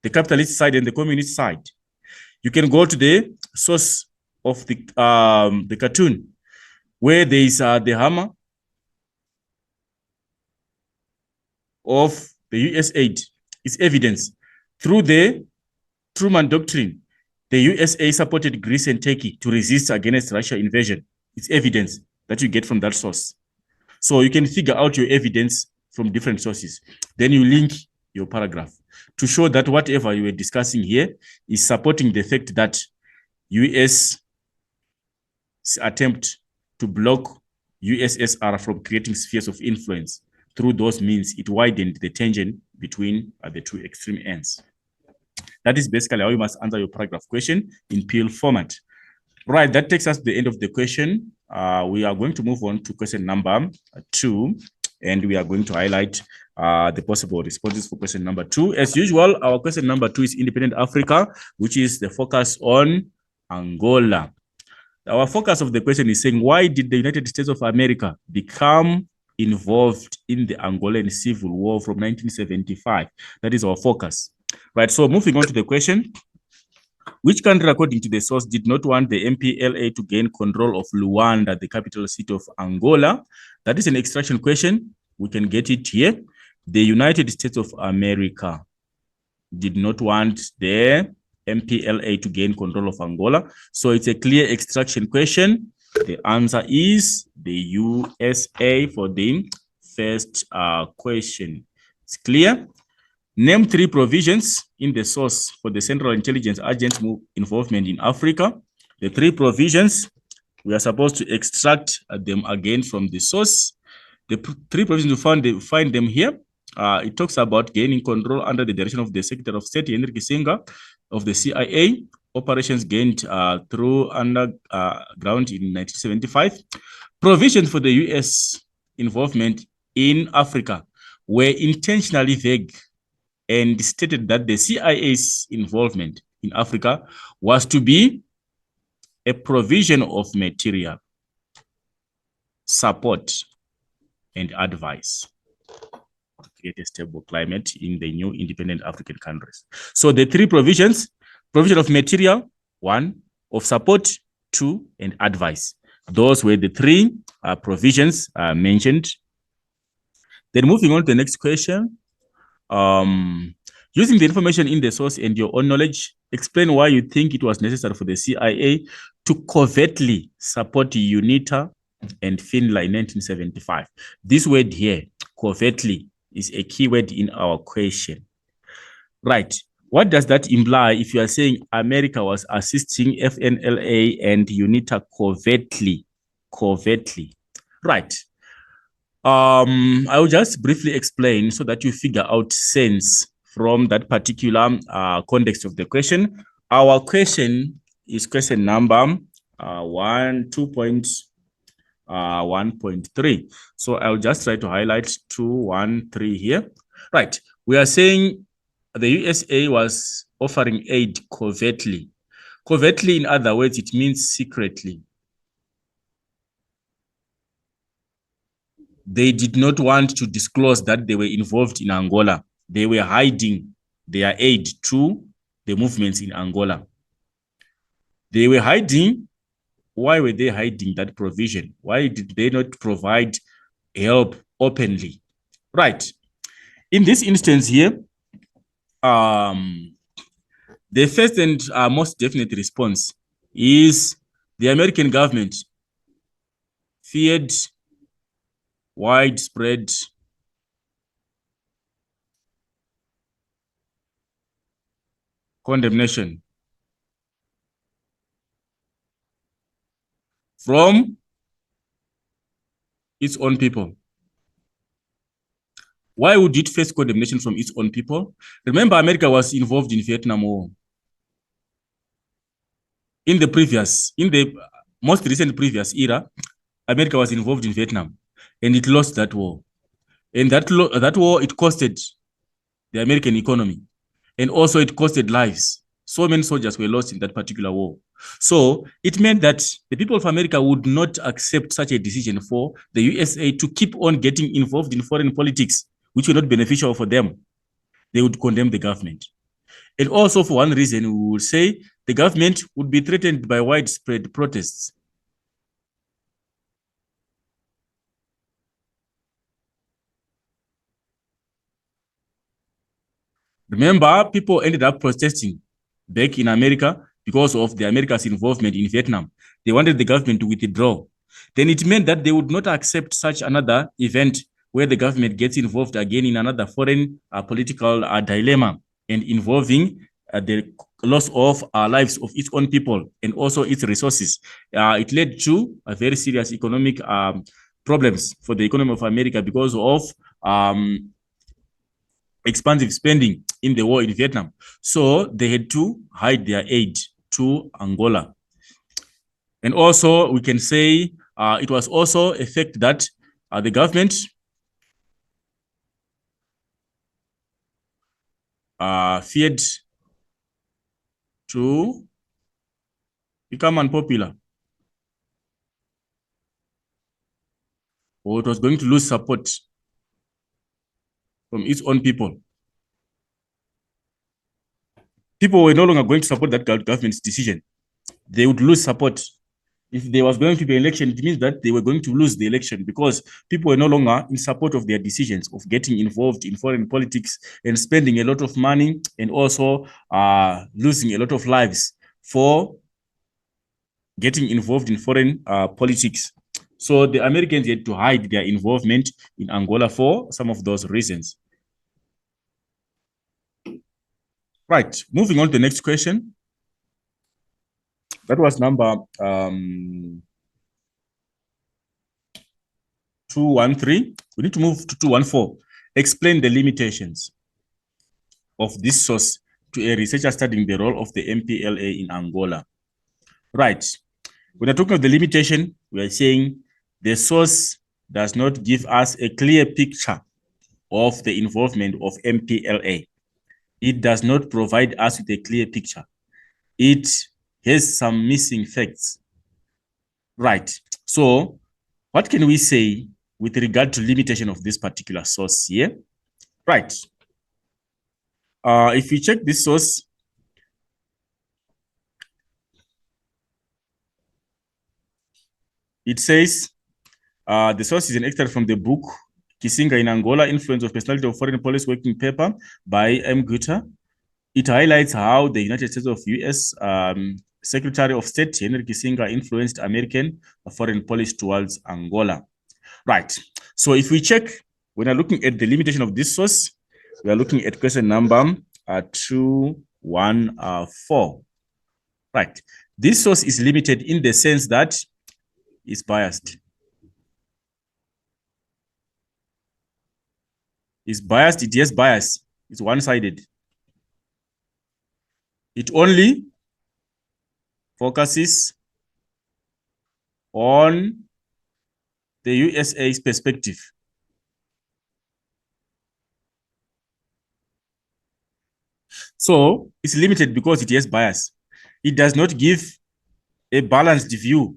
the capitalist side and the communist side. You can go to the source of the cartoon, where there is the hammer of the US aid. It's evidence. Through the Truman Doctrine, the USA supported Greece and Turkey to resist against Russia invasion. It's evidence that you get from that source. So you can figure out your evidence from different sources. Then you link your paragraph to show that whatever you were discussing here is supporting the fact that US attempt to block USSR from creating spheres of influence. Through those means, it widened the tension between the two extreme ends. That is basically how you must answer your paragraph question in PL format. Right, that takes us to the end of the question. We are going to move on to question number 2, and we are going to highlight the possible responses for question number 2. As usual, our question number 2 is Independent Africa, which is the focus on Angola. Our focus of the question is saying, why did the United States of America become involved in the Angolan Civil War from 1975? That is our focus. Right, so moving on to the question. Which country, according to the source, did not want the MPLA to gain control of Luanda, the capital city of Angola? That is an extraction question. We can get it here. The United States of America did not want the MPLA to gain control of Angola. So it's a clear extraction question. The answer is the USA for the first question. It's clear. Name 3 provisions in the source for the Central Intelligence Agency involvement in Africa. The 3 provisions, we are supposed to extract them again from the source. The 3 provisions, you find them here. it talks about gaining control under the direction of the Secretary of State, Henry Kissinger, of the CIA. Operations gained through underground in 1975. Provisions for the U.S. involvement in Africa were intentionally vague and stated that the CIA's involvement in Africa was to be a provision of material, support, and advice to create a stable climate in the new independent African countries. So the three provisions: provision of material, 1, of support, 2, and advice. Those were the three provisions mentioned. Then moving on to the next question. Using the information in the source and your own knowledge, explain why you think it was necessary for the CIA to covertly support UNITA and FINLA in 1975. This word here, covertly, is a key word in our question. Right. What does that imply if you are saying America was assisting FNLA and UNITA covertly? Covertly. Right. I will just briefly explain so that you figure out sense from that particular context of the question. Our question is question number 1.3. So I'll just try to highlight 213 here. Right. We are saying the USA was offering aid covertly. Covertly, in other words, it means secretly. They did not want to disclose that they were involved in Angola. They were hiding their aid to the movements in Angola. They were hiding. Why were they hiding that provision? Why did they not provide help openly? Right. In this instance here, the first and most definite response is the American government feared widespread condemnation from its own people. Why would it face condemnation from its own people? Remember, America was involved in Vietnam War. In the most recent previous era, America was involved in Vietnam, and it lost that war. And that war, it costed the American economy, and also it costed lives. So many soldiers were lost in that particular war. So it meant that the people of America would not accept such a decision for the USA to keep on getting involved in foreign politics, which were not beneficial for them. They would condemn the government. And also, for one reason, we would say the government would be threatened by widespread protests. Remember, people ended up protesting back in America because of the America's involvement in Vietnam. They wanted the government to withdraw. Then it meant that they would not accept such another event where the government gets involved again in another foreign political dilemma and involving the loss of lives of its own people and also its resources. It led to a very serious economic problems for the economy of America because of expansive spending in the war in Vietnam. So they had to hide their aid to Angola. And also we can say it was also a fact that the government feared to become unpopular, or it was going to lose support from its own people. People were no longer going to support that government's decision. They would lose support. If there was going to be an election, it means that they were going to lose the election because people were no longer in support of their decisions of getting involved in foreign politics and spending a lot of money and also losing a lot of lives for getting involved in foreign politics. So the Americans had to hide their involvement in Angola for some of those reasons. Right, moving on to the next question. That was number 213. We need to move to 214. Explain the limitations of this source to a researcher studying the role of the MPLA in Angola. Right. When we're talking of the limitation, we are saying the source does not give us a clear picture of the involvement of MPLA. It does not provide us with a clear picture. It has some missing facts. Right. So what can we say with regard to limitation of this particular source here? Right. If we check this source, it says the source is an extract from the book Kisinga in Angola, Influence of Personality of Foreign Policy working paper by M. Guter. It highlights how the United States of U.S. Secretary of State Henry Kissinger influenced American foreign policy towards Angola. Right. So if we check, when we're looking at the limitation of this source, we are looking at question number 214. Right. This source is limited in the sense that it's biased. It's biased, it has bias. It's one-sided. It only focuses on the USA's perspective. So it's limited because it has bias. It does not give a balanced view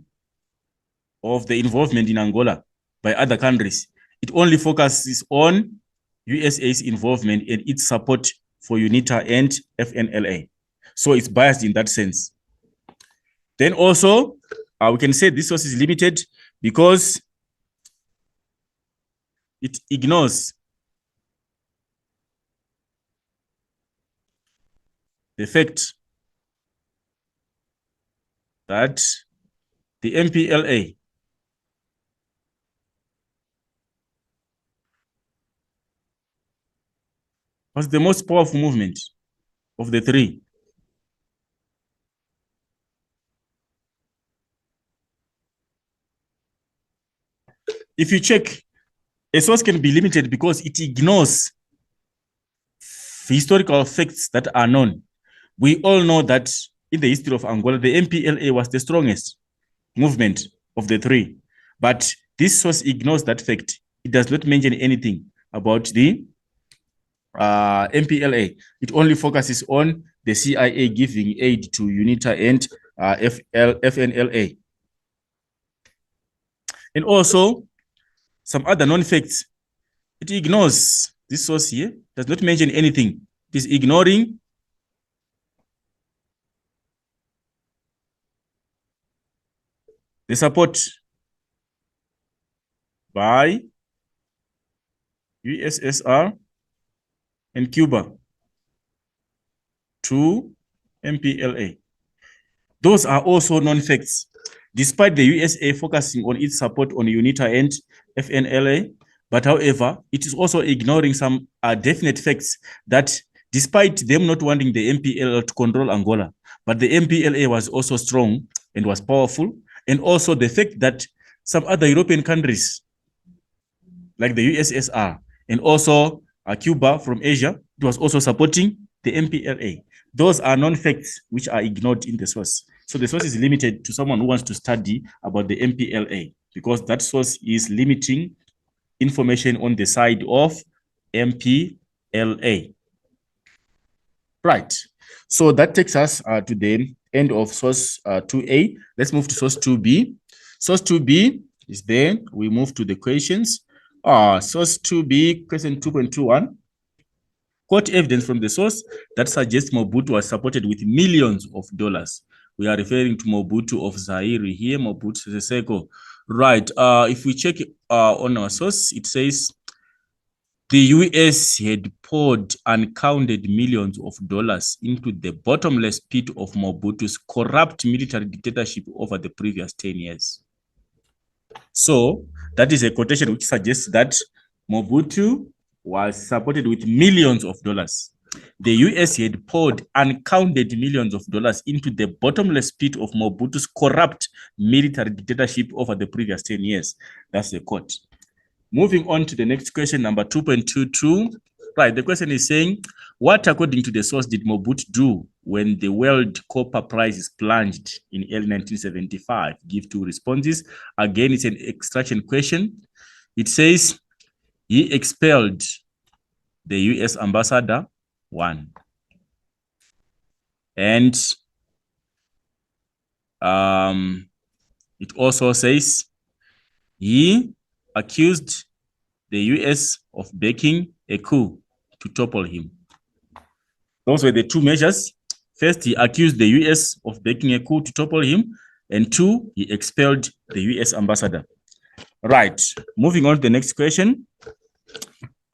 of the involvement in Angola by other countries. It only focuses on USA's involvement and its support for UNITA and FNLA. So it's biased in that sense. Then also, we can say this source is limited because it ignores the fact that the MPLA was the most powerful movement of the three. If you check, a source can be limited because it ignores historical facts that are known. We all know that in the history of Angola, the MPLA was the strongest movement of the three. But this source ignores that fact. It does not mention anything about the MPLA. It only focuses on the CIA giving aid to UNITA and FNLA. And also, some other non-facts. It ignores, this source here does not mention anything. It is ignoring the support by USSR and Cuba to MPLA. Those are also non-facts. Despite the USA focusing on its support on UNITA and FNLA, but however, it is also ignoring some definite facts that despite them not wanting the MPLA to control Angola, but the MPLA was also strong and was powerful, and also the fact that some other European countries, like the USSR, and also Cuba from Asia, it was also supporting the MPLA. Those are non-facts which are ignored in the source. So the source is limited to someone who wants to study about the MPLA because that source is limiting information on the side of MPLA. Right. So that takes us to the end of source 2A. Let's move to source 2B. Source 2B is there. We move to the questions. Source 2B, question 2.21. Quote evidence from the source that suggests Mobutu was supported with millions of dollars. We are referring to Mobutu of Zaire here, Mobutu Sese Seko. Right. If we check on our source, it says the US had poured uncounted millions of dollars into the bottomless pit of Mobutu's corrupt military dictatorship over the previous 10 years. So that is a quotation which suggests that Mobutu was supported with millions of dollars. The US had poured uncounted millions of dollars into the bottomless pit of Mobutu's corrupt military dictatorship over the previous 10 years. That's the quote. Moving on to the next question, number 2.22. Right, the question is saying, what according to the source did Mobutu do when the world copper prices plunged in early 1975? Give two responses. Again, it's an extraction question. It says, he expelled the US ambassador, one. And it also says, he accused the US of backing a coup to topple him. Those were the two measures. First, he accused the US of backing a coup to topple him. And two, he expelled the US ambassador. Right. Moving on to the next question.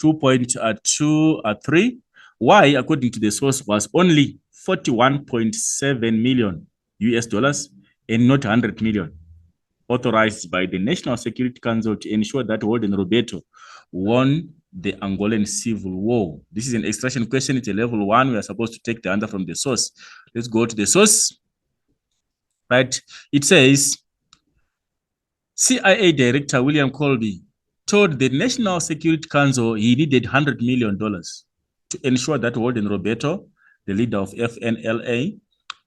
2.23. Why, according to the source, was only 41.7 million US dollars and not 100 million authorized by the National Security Council to ensure that Walden Roberto won the Angolan Civil War? This is an extraction question. It's a level 1. We are supposed to take the answer from the source. Let's go to the source. Right. It says, CIA Director William Colby told the National Security Council he needed $100 million to ensure that Walden Roberto, the leader of FNLA,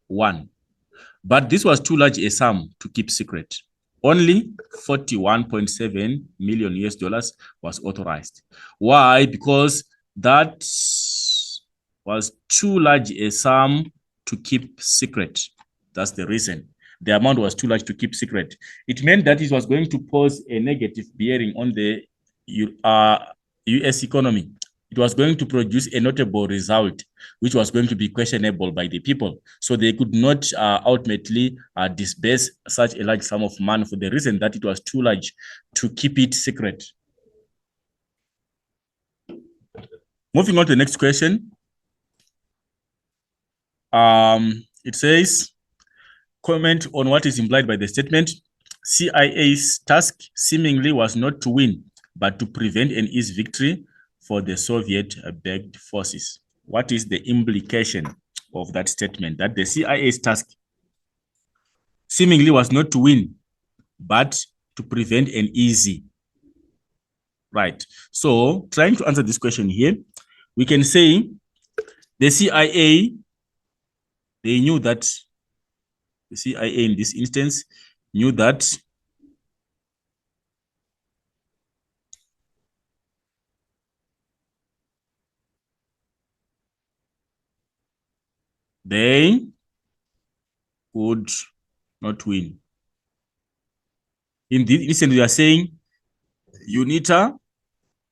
won. But this was too large a sum to keep secret. Only 41.7 million US dollars was authorized. Why? Because that was too large a sum to keep secret. That's the reason. The amount was too large to keep secret. It meant that it was going to pose a negative bearing on the US economy. It was going to produce a notable result, which was going to be questionable by the people. So they could not ultimately disburse such a large sum of money for the reason that it was too large to keep it secret. Moving on to the next question. It says, comment on what is implied by the statement. CIA's task seemingly was not to win, but to prevent an easy victory for the Soviet-backed forces. What is the implication of that statement? That the CIA's task seemingly was not to win, but to prevent an easy. Right. So trying to answer this question here, we can say the CIA, they knew that, the CIA in this instance knew that they could not win. In this instance, we are saying UNITA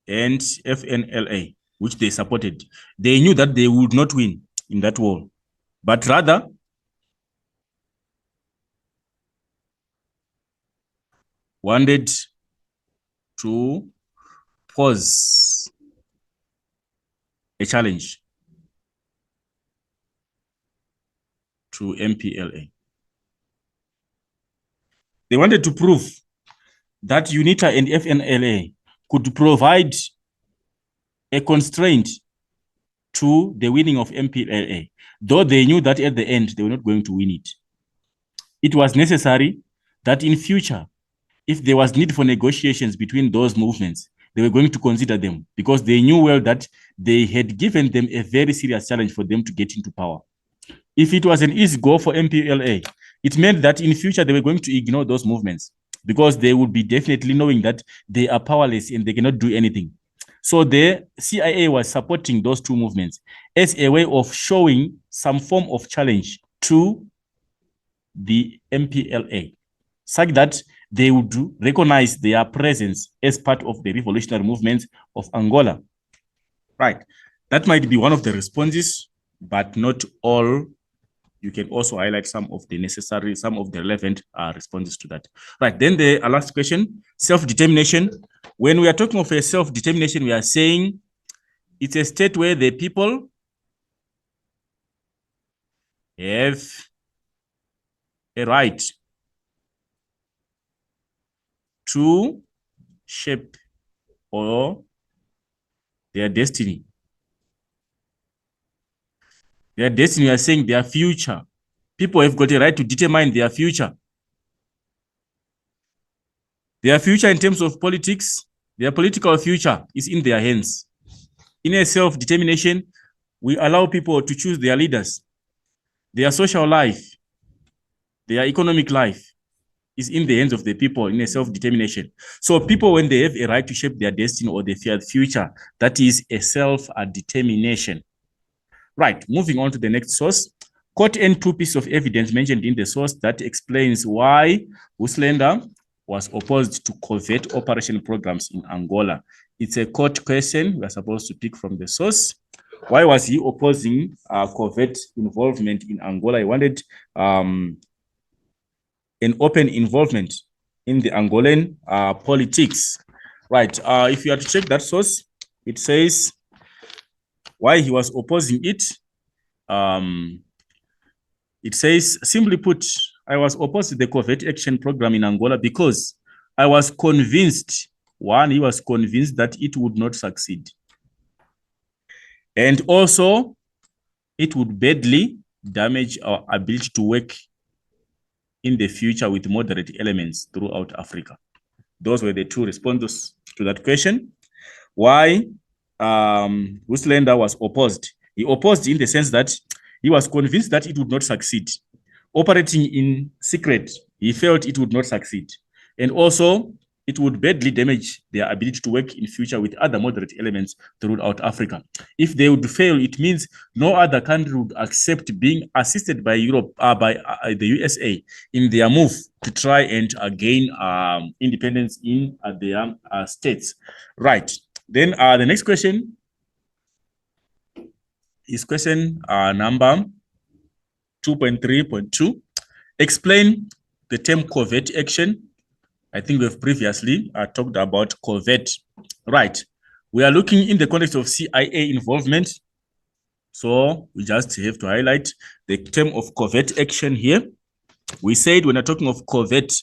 and FNLA, which they supported. They knew that they would not win in that war, but rather wanted to pose a challenge to MPLA. They wanted to prove that UNITA and FNLA could provide a constraint to the winning of MPLA, though they knew that at the end they were not going to win it. It was necessary that in future, if there was need for negotiations between those movements, they were going to consider them because they knew well that they had given them a very serious challenge for them to get into power. If it was an easy goal for MPLA, it meant that in future they were going to ignore those movements because they would be definitely knowing that they are powerless and they cannot do anything. So the CIA was supporting those two movements as a way of showing some form of challenge to the MPLA, such that they would recognize their presence as part of the revolutionary movement of Angola. Right. That might be one of the responses, but not all. You can also highlight some of the necessary, some of the relevant responses to that. Right. Then the last question, self-determination. When we are talking of a self-determination, we are saying it's a state where the people have a right to shape or their destiny. Their destiny, we are saying their future. People have got a right to determine their future. Their future in terms of politics, Their political future is in their hands. In a self-determination, we allow people to choose their leaders. Their social life, their economic life is in the hands of the people in a self-determination. So people, when they have a right to shape their destiny or their future, that is a self-determination. Right, moving on to the next source. Quote and two pieces of evidence mentioned in the source that explains why Wuslander was opposed to covert operation programs in Angola. It's a court question. We're supposed to pick from the source. Why was he opposing covert involvement in Angola? He wanted an open involvement in the Angolan politics. Right, if you are to check that source, it says why he was opposing it. It says, simply put, I was opposed to the covert action program in Angola because I was convinced, one, he was convinced that it would not succeed. And also, it would badly damage our ability to work in the future with moderate elements throughout Africa. Those were the two responses to that question. Why Wuslander was opposed? He opposed in the sense that he was convinced that it would not succeed. Operating in secret, he felt it would not succeed. And also, it would badly damage their ability to work in future with other moderate elements throughout Africa. If they would fail, it means no other country would accept being assisted by Europe, by the USA in their move to try and gain independence in their states. Right. Then the next question is question number 2.3.2. Explain the term covert action. I think we've previously talked about covert. Right. We are looking in the context of CIA involvement. So we just have to highlight the term of covert action here. We said when we're talking of covert,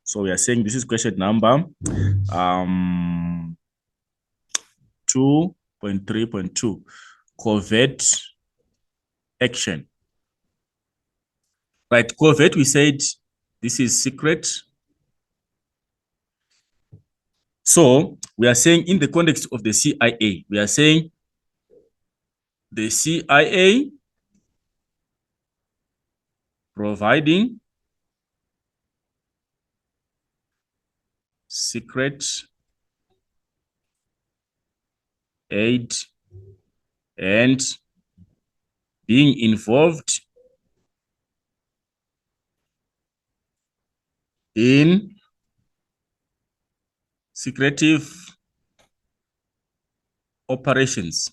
so we are saying this is question number 2.3.2, covert action. Right, covert, we said this is secret. So we are saying in the context of the CIA, we are saying the CIA providing secret aid and being involved in secretive operations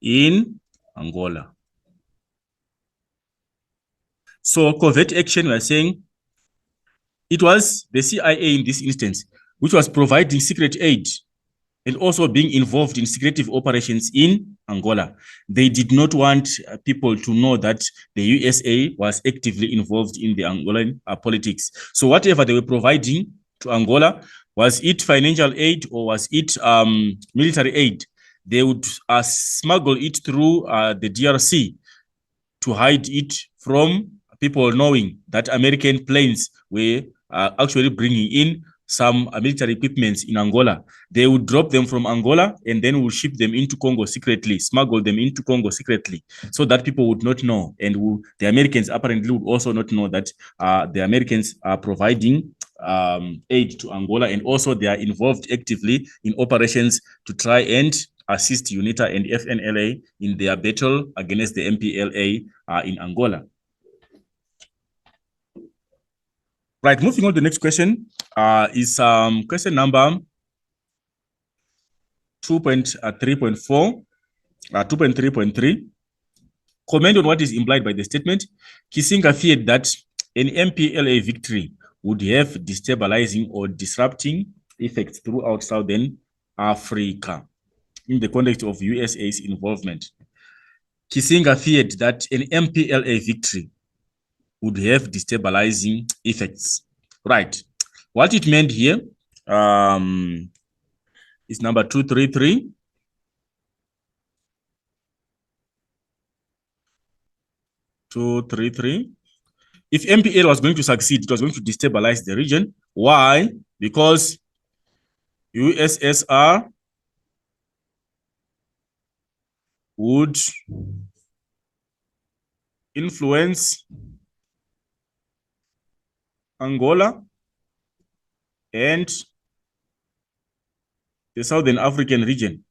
in Angola. So covert action, we are saying it was the CIA in this instance, which was providing secret aid and also being involved in secretive operations in Angola. They did not want people to know that the USA was actively involved in the Angolan politics. So whatever they were providing to Angola, was it financial aid or was it military aid, they would smuggle it through the DRC to hide it from people knowing that American planes were actually bringing in some military equipments in Angola. They would drop them from Angola and then would ship them into Congo secretly, smuggle them into Congo secretly, so that people would not know. And the Americans apparently would also not know that the Americans are providing aid to Angola, and also they are involved actively in operations to try and assist UNITA and FNLA in their battle against the MPLA in Angola. Right, moving on to the next question is question number 2.3.4, 2.3.3. Comment on what is implied by the statement. Kissinger feared that an MPLA victory would have destabilizing or disrupting effects throughout Southern Africa in the context of USA's involvement. Kissinger feared that an MPLA victory would have destabilizing effects. Right. What it meant here is number 233. 233. If MPL was going to succeed, it was going to destabilize the region. Why? Because USSR would influence Angola and the Southern African region.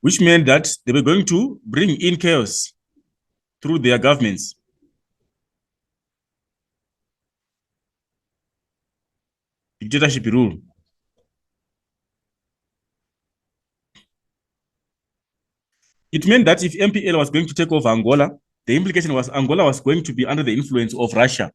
Which meant that they were going to bring in chaos through their governments. Dictatorship rule. It meant that if MPL was going to take over Angola, the implication was Angola was going to be under the influence of Russia.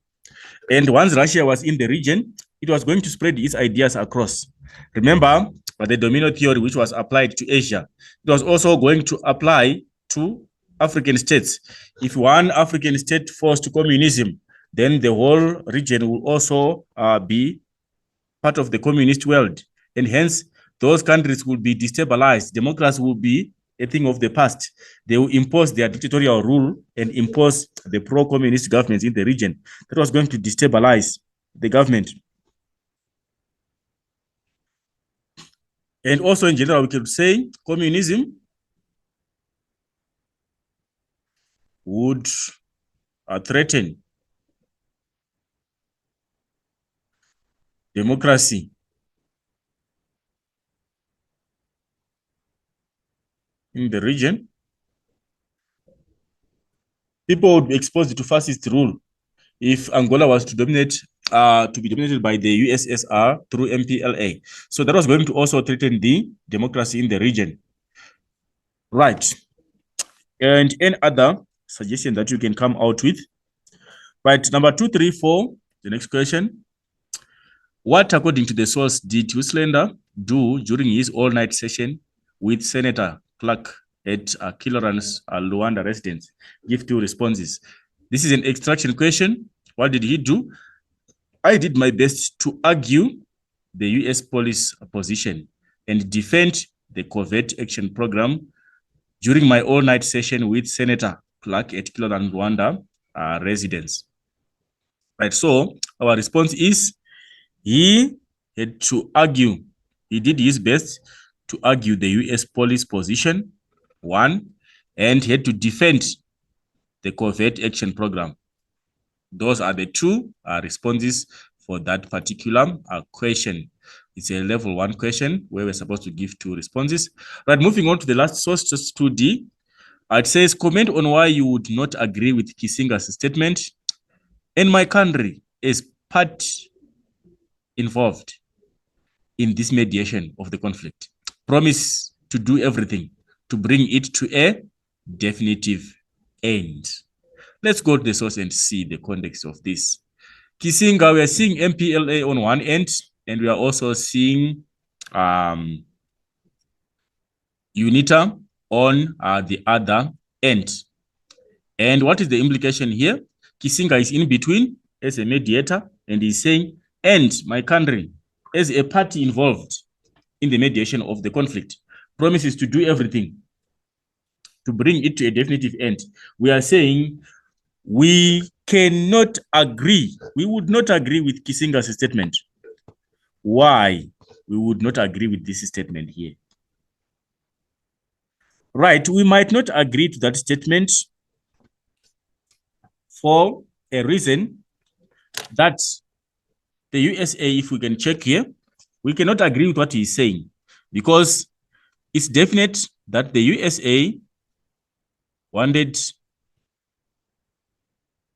And once Russia was in the region, it was going to spread its ideas across. Remember the domino theory, which was applied to Asia. It was also going to apply to African states. If one African state falls to communism, then the whole region will also be part of the communist world. And hence, those countries will be destabilized. Democracy will be a thing of the past. They will impose their dictatorial rule and impose the pro-communist governments in the region. That was going to destabilize the government. And also in general, we could say communism would threaten democracy in the region. People would be exposed to fascist rule if Angola was to dominate, to be dominated by the USSR through MPLA. So that was going to also threaten the democracy in the region. Right. And any other suggestion that you can come out with? Right, number 234, the next question. What, according to the source, did Uslander do during his all-night session with Senator Clark at Killoran's Luanda residence? Give 2 responses. This is an extraction question. What did he do? I did my best to argue the US police position and defend the covert action program during my all-night session with Senator Clark at Killoran Luanda residence. Right, so our response is he had to argue, he did his best to argue the US police position, 1, and he had to defend the covert action program. Those are the 2 responses for that particular question. It's a level 1 question where we're supposed to give 2 responses. Right, moving on to the last source, just 2D. It says, comment on why you would not agree with Kissinga's statement. In my country is part involved in this mediation of the conflict. Promise to do everything to bring it to a definitive end. Let's go to the source and see the context of this. Kisinga, we are seeing MPLA on one end, and we are also seeing UNITA on the other end. And what is the implication here? Kisinga is in between as a mediator, and he's saying, and my country, as a party involved in the mediation of the conflict, promises to do everything to bring it to a definitive end. We are saying we cannot agree. We would not agree with Kisinga's statement. Why we would not agree with this statement here? Right, we might not agree to that statement for a reason that the USA, if we can check here, we cannot agree with what he's saying because it's definite that the USA wanted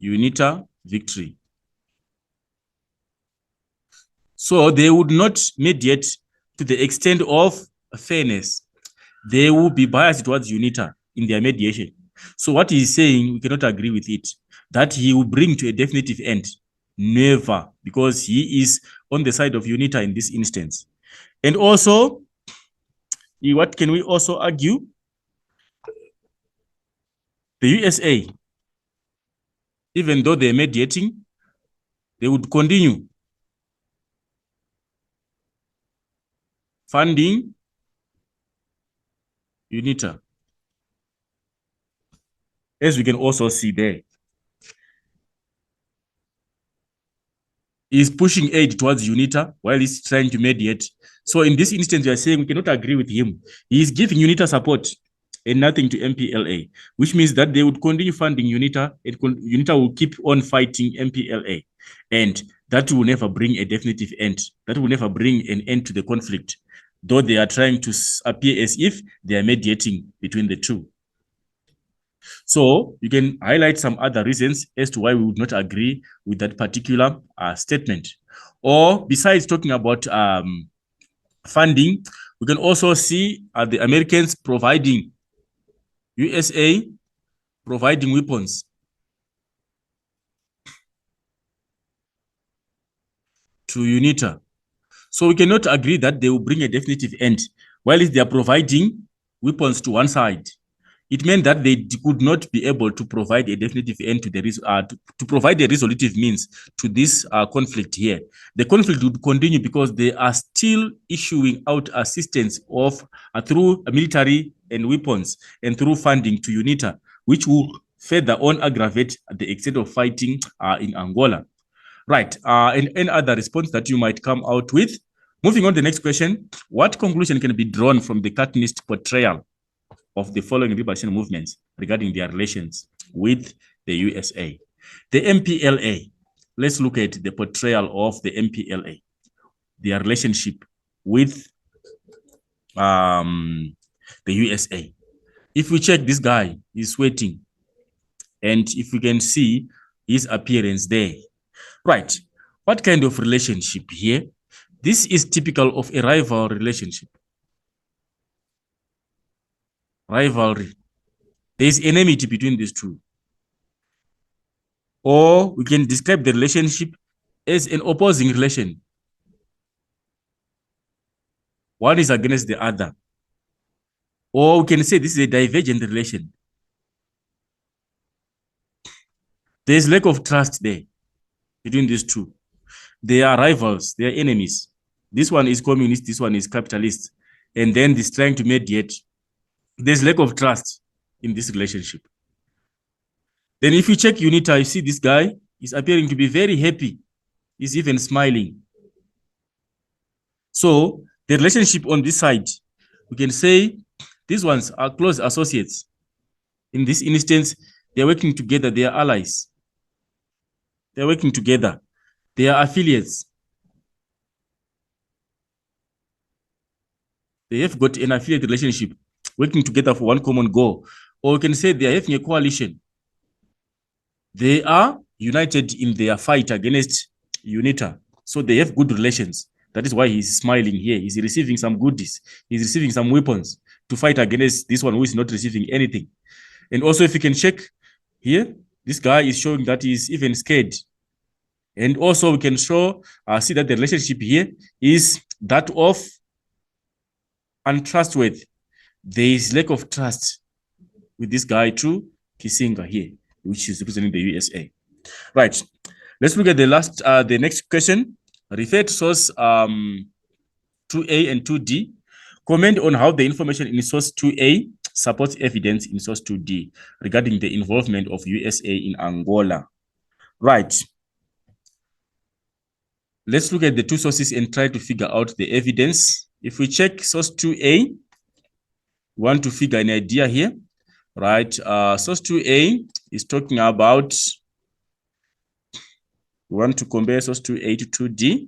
UNITA victory. So they would not mediate to the extent of fairness. They will be biased towards UNITA in their mediation. So what he's saying, we cannot agree with it. That he will bring to a definitive end. Never, because he is on the side of UNITA in this instance. And also, what can we also argue? The USA, even though they're mediating, they would continue funding UNITA. As we can also see there, is pushing aid towards UNITA while he's trying to mediate. So in this instance, we are saying we cannot agree with him. He is giving UNITA support and nothing to MPLA, which means that they would continue funding UNITA and UNITA will keep on fighting MPLA. And that will never bring a definitive end. That will never bring an end to the conflict, though they are trying to appear as if they are mediating between the two. So you can highlight some other reasons as to why we would not agree with that particular statement. Or besides talking about funding, we can also see the Americans providing, USA providing weapons to UNITA. So we cannot agree that they will bring a definitive end, while they are providing weapons to one side. It meant that they could not be able to provide a definitive end to the to provide a resolutive means to this conflict here. The conflict would continue because they are still issuing out assistance of through military and weapons and through funding to UNITA, which will further on aggravate the extent of fighting in Angola. Right. And any other response that you might come out with? Moving on to the next question, what conclusion can be drawn from the cartoonist portrayal of the following liberation movements regarding their relations with the USA? The MPLA, let's look at the portrayal of the MPLA, their relationship with the USA. If we check this guy, he's sweating. And if we can see his appearance there. Right. What kind of relationship here? This is typical of a rival relationship. Rivalry. There is enmity between these two. Or we can describe the relationship as an opposing relation. One is against the other. Or we can say this is a divergent relation. There is lack of trust there between these two. They are rivals, they are enemies. This one is communist, this one is capitalist. And then this trying to mediate. There's lack of trust in this relationship. Then if you check UNITA, you see this guy is appearing to be very happy. He's even smiling. So the relationship on this side, we can say these ones are close associates. In this instance, they're working together, they are allies. They're working together. They are affiliates. They have got an affiliate relationship, working together for one common goal. Or we can say they are having a coalition. They are united in their fight against UNITA. So they have good relations. That is why he's smiling here. He's receiving some goodies. He's receiving some weapons to fight against this one who is not receiving anything. And also, if you can check here, this guy is showing that he's even scared. And also, we can see that the relationship here is that of untrustworthy. There is lack of trust with this guy through Kissinger here, which is representing the USA. Right. Let's look at the next question. Refer to source 2A and 2D. Comment on how the information in source 2A supports evidence in source 2D regarding the involvement of USA in Angola. Right. Let's look at the two sources and try to figure out the evidence. If we check source 2A, we want to figure an idea here, right? Source 2A is talking about, we want to compare source 2A to 2D.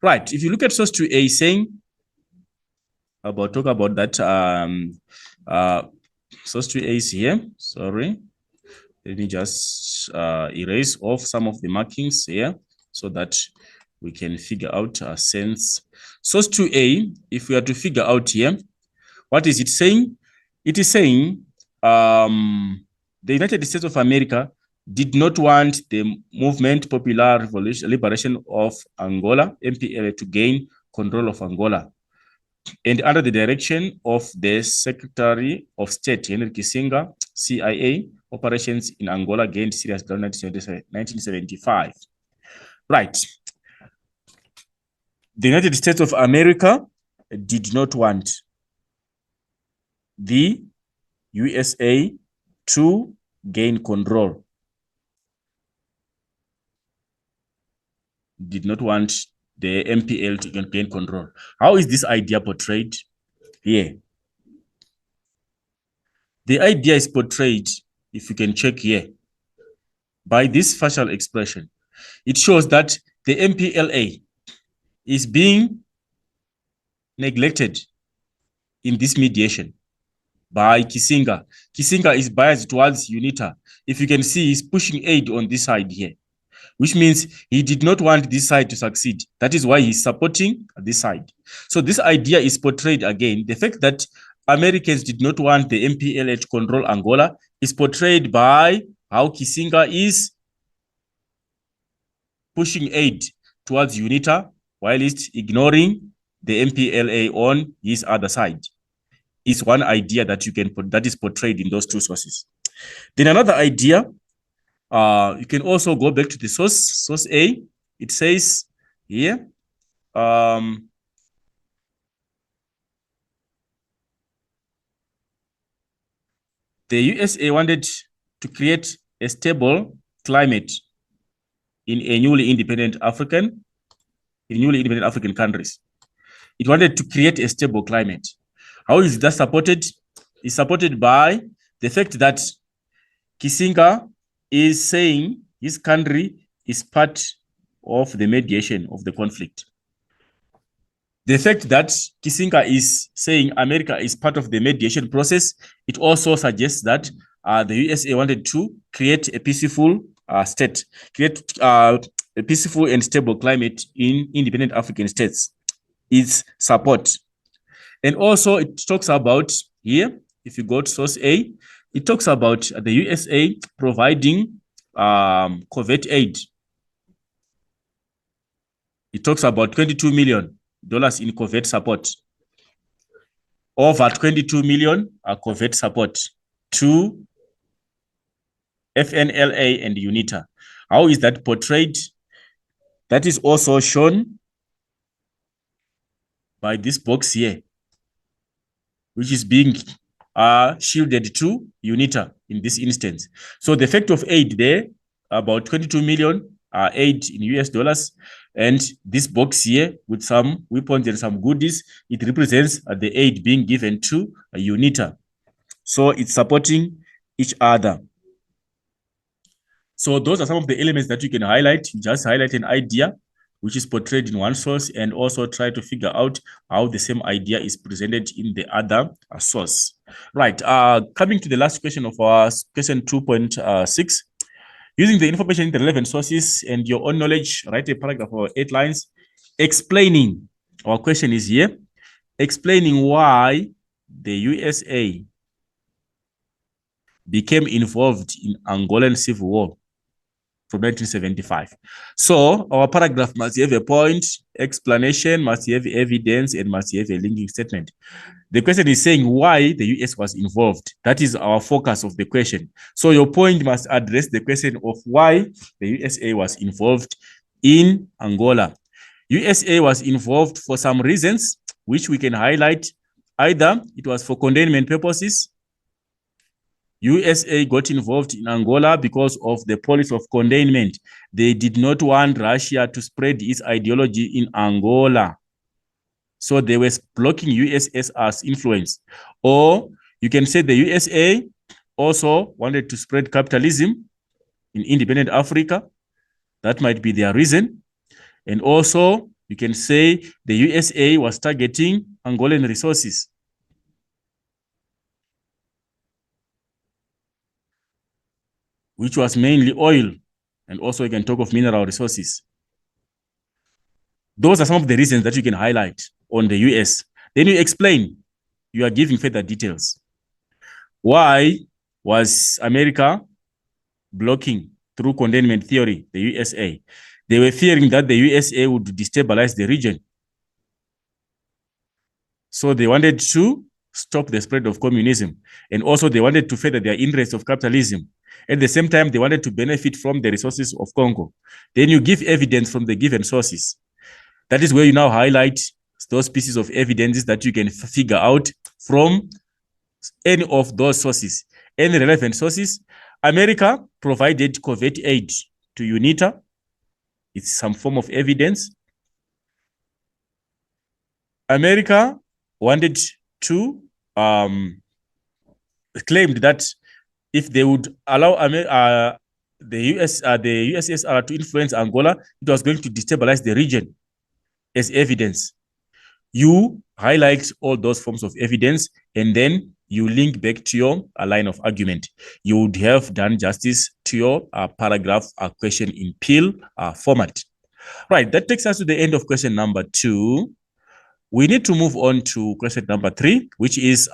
Right, if you look at source 2A saying, talk about that, source 2A is here, sorry. Let me just erase off some of the markings here so that we can figure out a sense. Source 2A, if we are to figure out here, what is it saying? It is saying the United States of America did not want the Movement Popular Liberation of Angola, MPLA, to gain control of Angola. And under the direction of the Secretary of State, Henry Kissinger, CIA, operations in Angola gained serious ground in 1975. Right. The United States of America did not want the USA to gain control. Did not want the MPL to gain control. How is this idea portrayed here? The idea is portrayed, if you can check here, by this facial expression. It shows that the MPLA is being neglected in this mediation by Kissinger. Kissinger is biased towards UNITA. If you can see, he's pushing aid on this side here, which means he did not want this side to succeed. That is why he's supporting this side. So this idea is portrayed again. The fact that Americans did not want the MPLA to control Angola is portrayed by how Kissinger is pushing aid towards UNITA while he's ignoring the MPLA on his other side. Is one idea that you can put that is portrayed in those two sources. Then another idea, you can also go back to the source A. It says here, the USA wanted to create a stable climate in newly independent African countries. It wanted to create a stable climate. How is that supported? It's supported by the fact that Kissinger is saying his country is part of the mediation of the conflict. The fact that Kissinger is saying America is part of the mediation process, it also suggests that the USA wanted to create a peaceful state, create a peaceful and stable climate in independent African states. Its support. And also it talks about here, if you go to source A, it talks about the USA providing covert aid. It talks about $22 million in covert support. Over 22 million covert support to FNLA and UNITA. How is that portrayed? That is also shown by this box here, which is being shielded to UNITA in this instance. So the effect of aid there, about 22 million aid in US dollars, and this box here with some weapons and some goodies, it represents the aid being given to UNITA. So it's supporting each other. So those are some of the elements that you can highlight. You just highlight an idea which is portrayed in one source and also try to figure out how the same idea is presented in the other source. Right, coming to the last question of our question 2.6. Using the information in the relevant sources and your own knowledge, write a paragraph or 8 lines explaining, our question is here, explaining why the USA became involved in Angolan civil war from 1975. So our paragraph must have a point, explanation, must have evidence, and must have a linking statement. The question is saying why the US was involved. That is our focus of the question. So your point must address the question of why the USA was involved in Angola. USA was involved for some reasons, which we can highlight. Either it was for containment purposes. USA got involved in Angola because of the policy of containment. They did not want Russia to spread its ideology in Angola. So they were blocking USSR's influence. Or you can say the USA also wanted to spread capitalism in independent Africa. That might be their reason. And also you can say the USA was targeting Angolan resources. Which was mainly oil, and also you can talk of mineral resources. Those are some of the reasons that you can highlight on the US. Then you explain, you are giving further details. Why was America blocking through containment theory, the USA? They were fearing that the USA would destabilize the region. So they wanted to stop the spread of communism. And also they wanted to further their interests of capitalism. At the same time, they wanted to benefit from the resources of Congo. Then you give evidence from the given sources. That is where you now highlight those pieces of evidences that you can figure out from any of those sources, any relevant sources. America provided covert aid to UNITA. It's some form of evidence. America wanted to claimed that if they would allow the USSR to influence Angola, it was going to destabilize the region as evidence. You highlight all those forms of evidence and then you link back to your line of argument. You would have done justice to your paragraph question in PIL format. Right, that takes us to the end of question number 2. We need to move on to question number 3, which is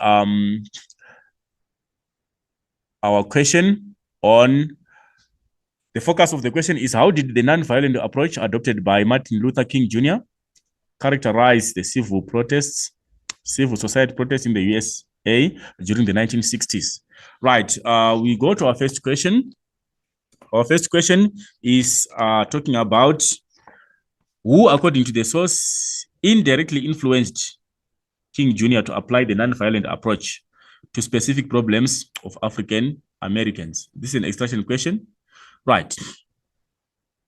our question on the focus of the question is how did the non-violent approach adopted by Martin Luther King Jr. characterize the civil society protests in the USA during the 1960s? Right, we go to our first question. Our first question is talking about who, according to the source, indirectly influenced King Jr. to apply the non-violent approach to specific problems of African Americans. This is an extraction question. Right.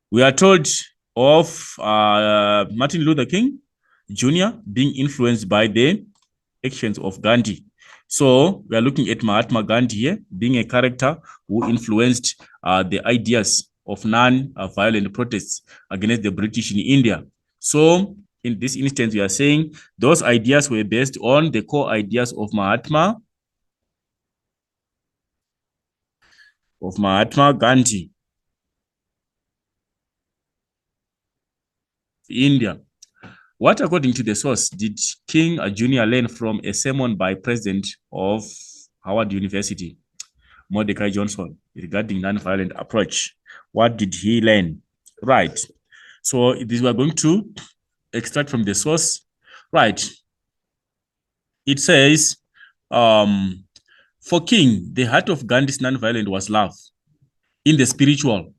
We are told of Martin Luther King Jr. being influenced by the actions of Gandhi. So we are looking at Mahatma Gandhi here being a character who influenced the ideas of non-violent protests against the British in India. So in this instance, we are saying those ideas were based on the core ideas of Mahatma Gandhi, India. What, according to the source, did King Jr. learn from a sermon by President of Howard University, Mordecai Johnson, regarding nonviolent approach? What did he learn? Right. So this we are going to extract from the source. Right. It says, for King, the heart of Gandhi's nonviolent was love in the spiritual,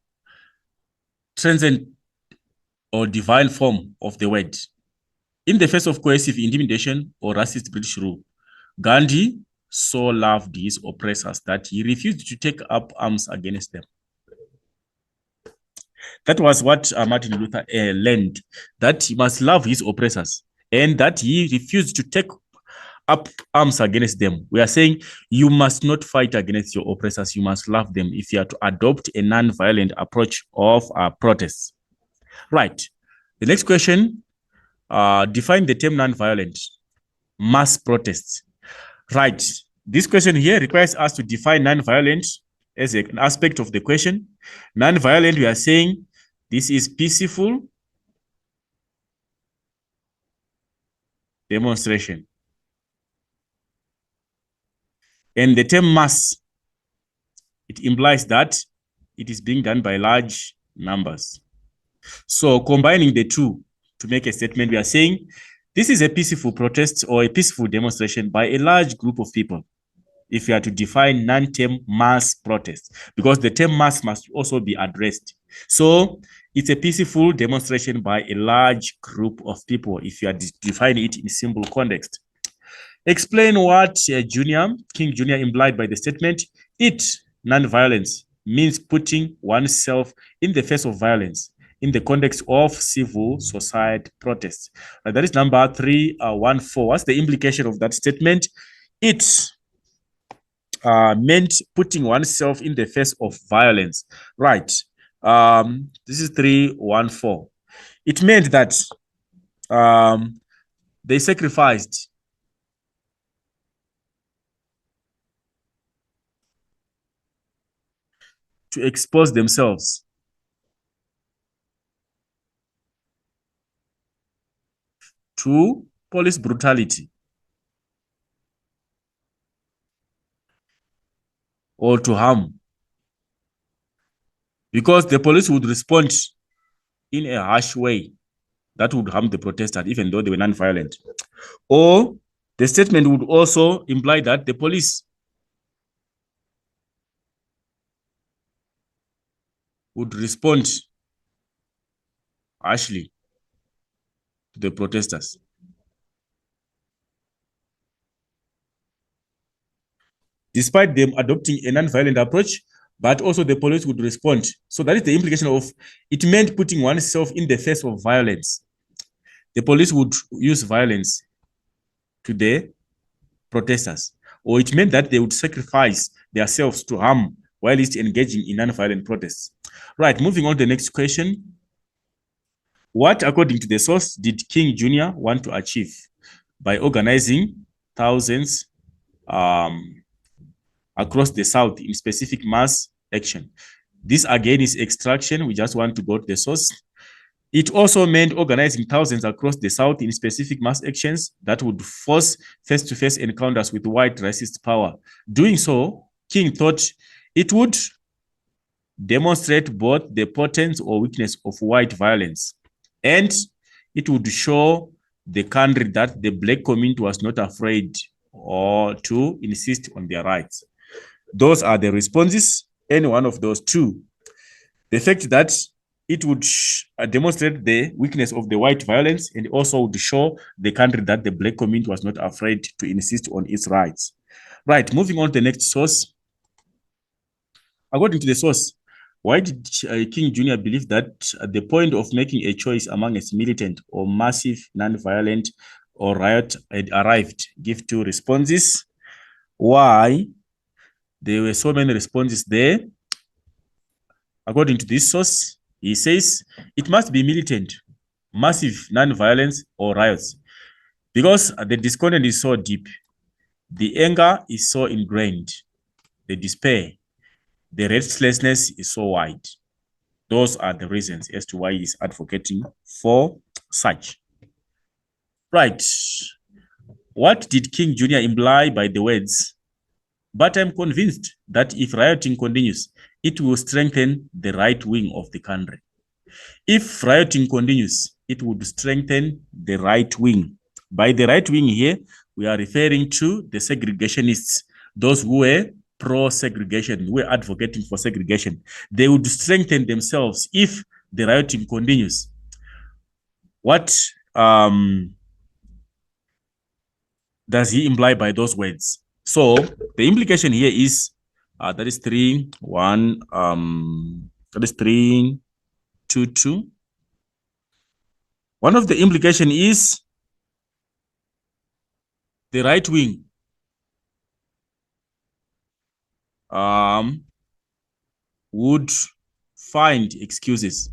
transcendent, or divine form of the word. In the face of coercive intimidation or racist British rule, Gandhi so loved his oppressors that he refused to take up arms against them. That was what Martin Luther learned, that he must love his oppressors and that he refused to take up arms against them. We are saying you must not fight against your oppressors, you must love them if you are to adopt a non-violent approach of protests. Right. The next question, define the term non-violent. Mass protests. Right. This question here requires us to define non-violent as an aspect of the question. Non-violent, we are saying this is peaceful demonstration. And the term mass, it implies that it is being done by large numbers. So combining the two to make a statement, we are saying this is a peaceful protest or a peaceful demonstration by a large group of people. If you are to define non-term mass protest, because the term mass must also be addressed. So it's a peaceful demonstration by a large group of people if you are defining it in simple context. Explain what King Jr. implied by the statement. It, non-violence, means putting oneself in the face of violence in the context of civil society protests. That is number 314. What's the implication of that statement? It meant putting oneself in the face of violence. Right. This is 314. It meant that they sacrificed to expose themselves to police brutality or to harm, because the police would respond in a harsh way that would harm the protesters, even though they were non-violent. Or the statement would also imply that the police would respond harshly to the protesters. despite them adopting a non-violent approach, but also the police would respond. So that is the implication of it meant putting oneself in the face of violence. The police would use violence to the protesters, or it meant that they would sacrifice themselves to harm while engaging in non-violent protests. Right, moving on to the next question. What, according to the source, did King Jr. want to achieve by organizing thousands across the South in specific mass action? This again is extraction. We just want to go to the source. It also meant organizing thousands across the South in specific mass actions that would force face-to-face encounters with white racist power. Doing so, King thought it would demonstrate both the potence or weakness of white violence, and it would show the country that the Black community was not afraid or to insist on their rights. Those are the responses, any one of those two. The fact that it would demonstrate the weakness of the white violence, and also would show the country that the Black community was not afraid to insist on its rights. Right, moving on to the next source. According to the source, why did King Jr. believe that at the point of making a choice among a militant or massive non-violent or riot had arrived? Give two responses. Why there were so many responses there? According to this source, he says it must be militant, massive non-violence or riots, because the discontent is so deep, the anger is so ingrained, the despair, the restlessness is so wide. Those are the reasons as to why he's advocating for such. Right. What did King Jr. imply by the words? But I'm convinced that if rioting continues, it will strengthen the right wing of the country. If rioting continues, it would strengthen the right wing. By the right wing here, we are referring to the segregationists, those who were pro-segregation, who were advocating for segregation. They would strengthen themselves if the rioting continues. What does he imply by those words? So the implication here is that is 3, 1, that is 3, 2, 2. One of the implication is the right wing would find excuses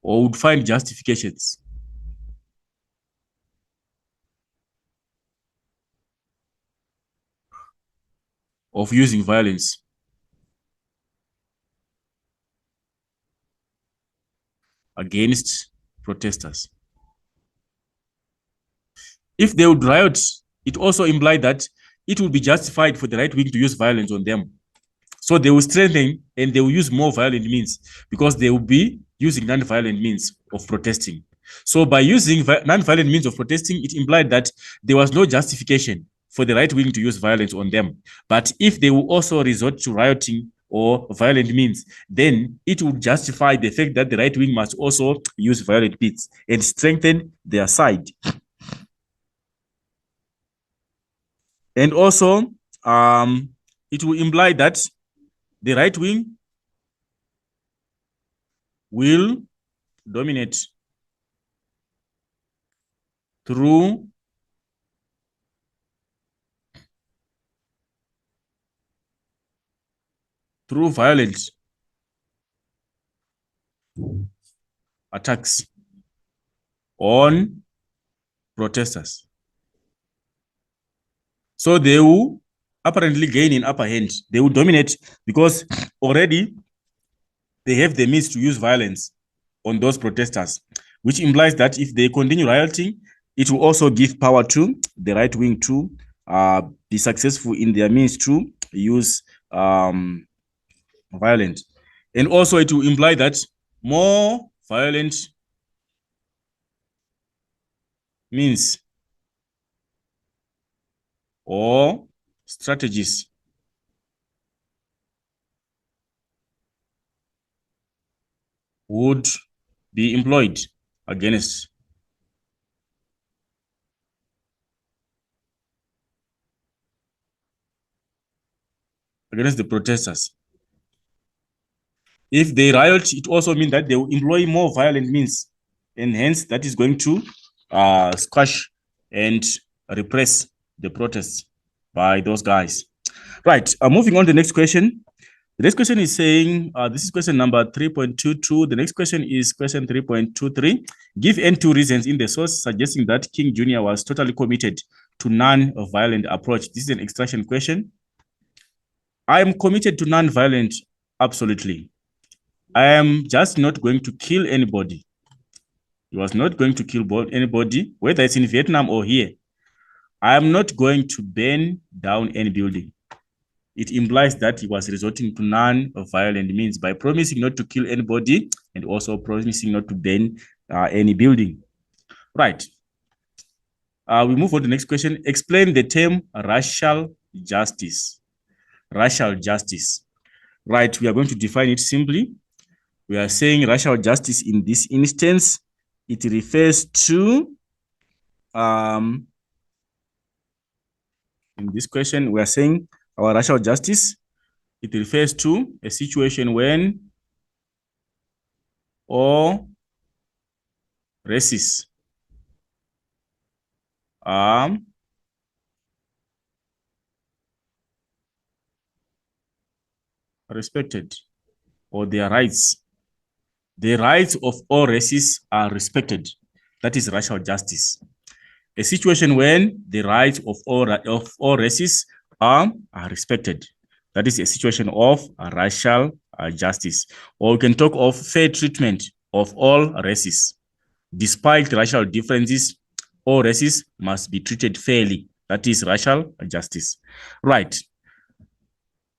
or would find justifications of using violence against protesters. If they would riot, it also implied that it would be justified for the right wing to use violence on them. So they will strengthen and they will use more violent means because they will be using non-violent means of protesting. So by using non-violent means of protesting, it implied that there was no justification for the right wing to use violence on them. But if they will also resort to rioting or violent means, then it would justify the fact that the right wing must also use violent means and strengthen their side. And also, it will imply that the right wing will dominate through violent attacks on protesters. So they will apparently gain an upper hand. They will dominate because already they have the means to use violence on those protesters, which implies that if they continue rioting, it will also give power to the right wing to be successful in their means to use violence. And also it will imply that more violent means or strategies would be employed against against the protesters. If they riot, it also means that they will employ more violent means, and hence that is going to squash and repress the protests by those guys. Right, moving on to the next question. The next question is saying, this is question number 3.22. The next question is question 3.23. Give N two reasons in the source suggesting that King Jr. was totally committed to non-violent approach. This is an extraction question. I am committed to non-violent, absolutely. I am just not going to kill anybody. He was not going to kill anybody, whether it's in Vietnam or here. I am not going to burn down any building. It implies that he was resorting to non-violent means by promising not to kill anybody and also promising not to burn any building. Right. We move on to the next question. Explain the term racial justice. Racial justice. Right. We are going to define it simply. We are saying racial justice in this instance, it refers to, in this question, we are saying our racial justice, it refers to a situation when all races are respected, or their rights. The rights of all races are respected. That is racial justice. A situation when the rights of all races are respected. That is a situation of racial justice. Or we can talk of fair treatment of all races. Despite racial differences, all races must be treated fairly. That is racial justice. Right.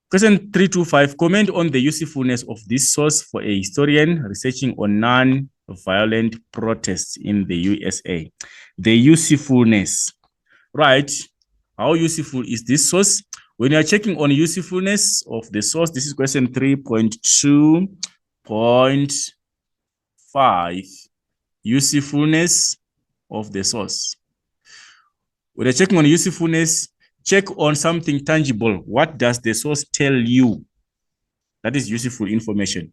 Question 325, comment on the usefulness of this source for a historian researching on non-violent protests in the USA. The usefulness, right? How useful is this source? When you are checking on usefulness of the source, this is question 3.2.5, usefulness of the source. When you're checking on usefulness, check on something tangible. What does the source tell you? That is useful information.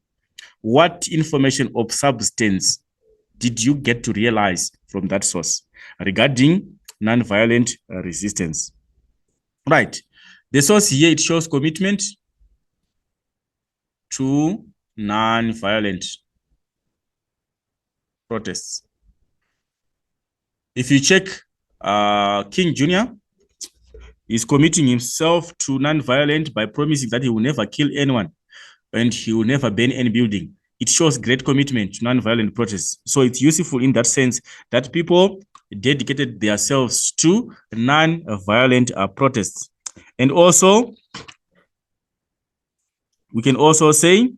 What information of substance did you get to realize from that source regarding nonviolent resistance? Right. The source here, it shows commitment to nonviolent protests. If you check King Jr., is committing himself to non-violent by promising that he will never kill anyone and he will never burn any building. It shows great commitment to non-violent protests. So it's useful in that sense that people dedicated themselves to non-violent protests. And also, we can also say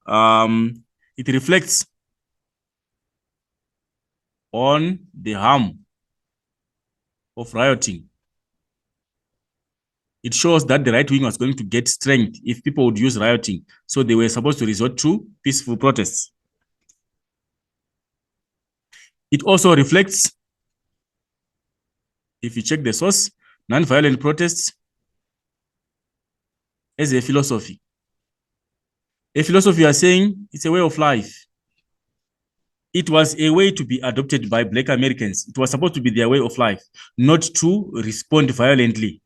it reflects on the harm of rioting. It shows that the right wing was going to get strength if people would use rioting. So they were supposed to resort to peaceful protests. It also reflects, if you check the source, nonviolent protests as a philosophy. A philosophy, you are saying, it's a way of life. It was a way to be adopted by Black Americans. It was supposed to be their way of life, not to respond violently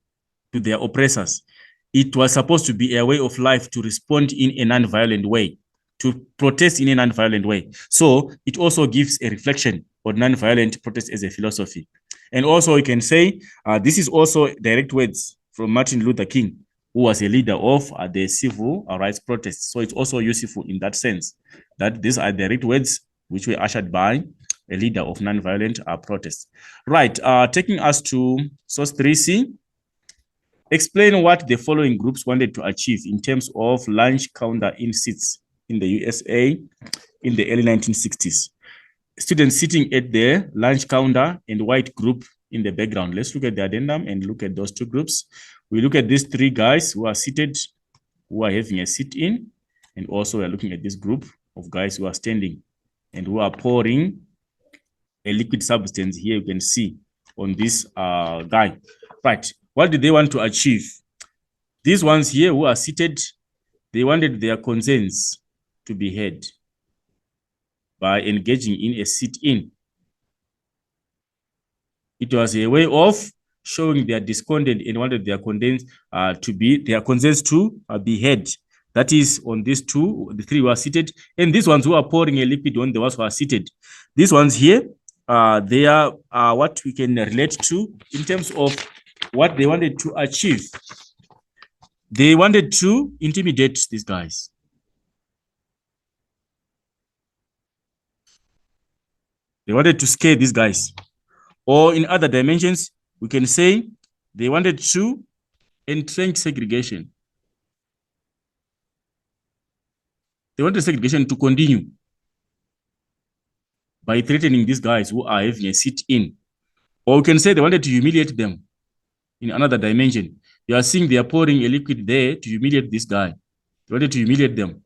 to their oppressors. It was supposed to be a way of life to respond in a non-violent way, to protest in a non-violent way. So it also gives a reflection on non-violent protest as a philosophy. And also you can say, this is also direct words from Martin Luther King, who was a leader of the civil rights protests. So it's also useful in that sense, that these are direct words which were ushered by a leader of non-violent protests. Right, taking us to source 3C, explain what the following groups wanted to achieve in terms of lunch counter in seats in the USA in the early 1960s. Students sitting at the lunch counter and white group in the background. Let's look at the addendum and look at those two groups. We look at these three guys who are seated, who are having a sit-in, and also we're looking at this group of guys who are standing and who are pouring a liquid substance. Here you can see on this guy. Right. What did they want to achieve? These ones here who are seated, they wanted their concerns to be heard by engaging in a sit-in. It was a way of showing their discontent and wanted their concerns to be heard. That is on these two, the three who are seated, and these ones who are pouring a liquid on the ones who are seated. These ones here, they are what we can relate to in terms of what they wanted to achieve. They wanted to intimidate these guys. They wanted to scare these guys. Or in other dimensions, we can say they wanted to entrench segregation. They wanted segregation to continue by threatening these guys who are having a sit-in. Or we can say they wanted to humiliate them in another dimension. You are seeing they are pouring a liquid there to humiliate this guy. They wanted to humiliate them.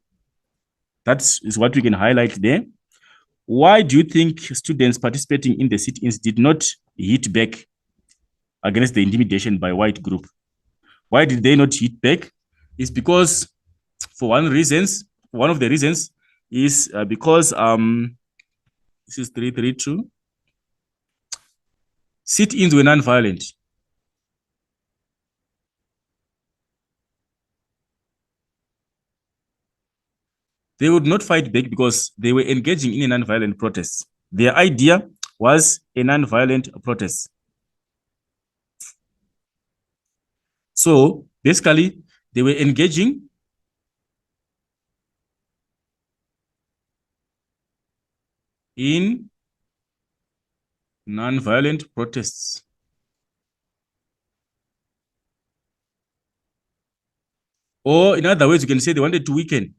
That is what we can highlight there. Why do you think students participating in the sit-ins did not hit back against the intimidation by white group? Why did they not hit back? It's because, for one of the reasons is because this is 332. Sit-ins were non-violent. They would not fight back because they were engaging in a non-violent protest. Their idea was a non-violent protest. So basically, they were engaging in non-violent protests. Or in other words, you can say they wanted to weaken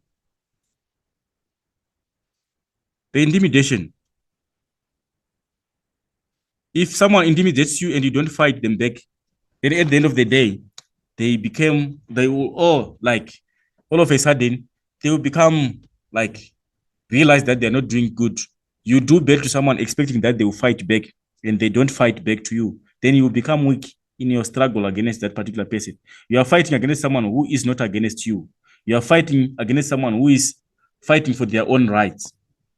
the intimidation. If someone intimidates you and you don't fight them back, then at the end of the day, they will all of a sudden, they will become realize that they're not doing good. You do bad to someone expecting that they will fight back, and they don't fight back to you. Then you will become weak in your struggle against that particular person. You are fighting against someone who is not against you. You are fighting against someone who is fighting for their own rights.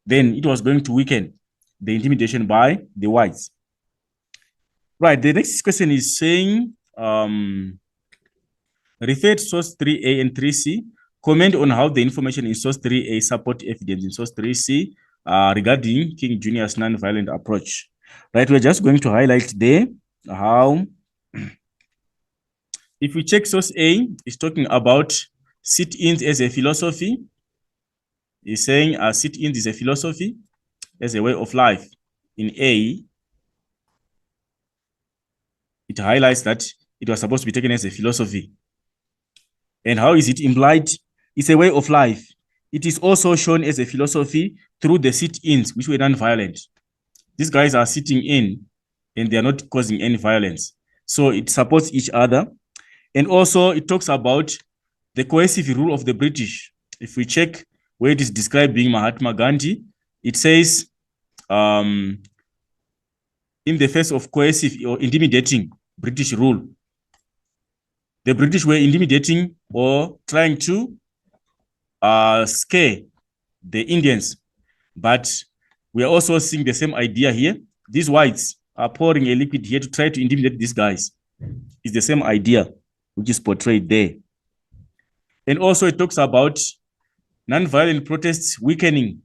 Then it was going to weaken the intimidation by the whites. Right, the next question is saying, refer to source 3A and 3C. Comment on how the information in source 3A support evidence in source 3C regarding King Jr.'s non-violent approach. Right, we're just going to highlight there how, if we check source A, it's talking about sit-ins as a philosophy. It's saying sit-ins is a philosophy as a way of life. In A, it highlights that it was supposed to be taken as a philosophy. And how is it implied? It's a way of life. It is also shown as a philosophy through the sit-ins, which were non-violent. These guys are sitting in, and they are not causing any violence. So it supports each other. And also, it talks about the coercive rule of the British. If we check where it is described being Mahatma Gandhi, it says, in the face of coercive or intimidating British rule, the British were intimidating or trying to scare the Indians. But we are also seeing the same idea here. These whites are pouring a liquid here to try to intimidate these guys. It's the same idea which is portrayed there. And also it talks about non-violent protests weakening,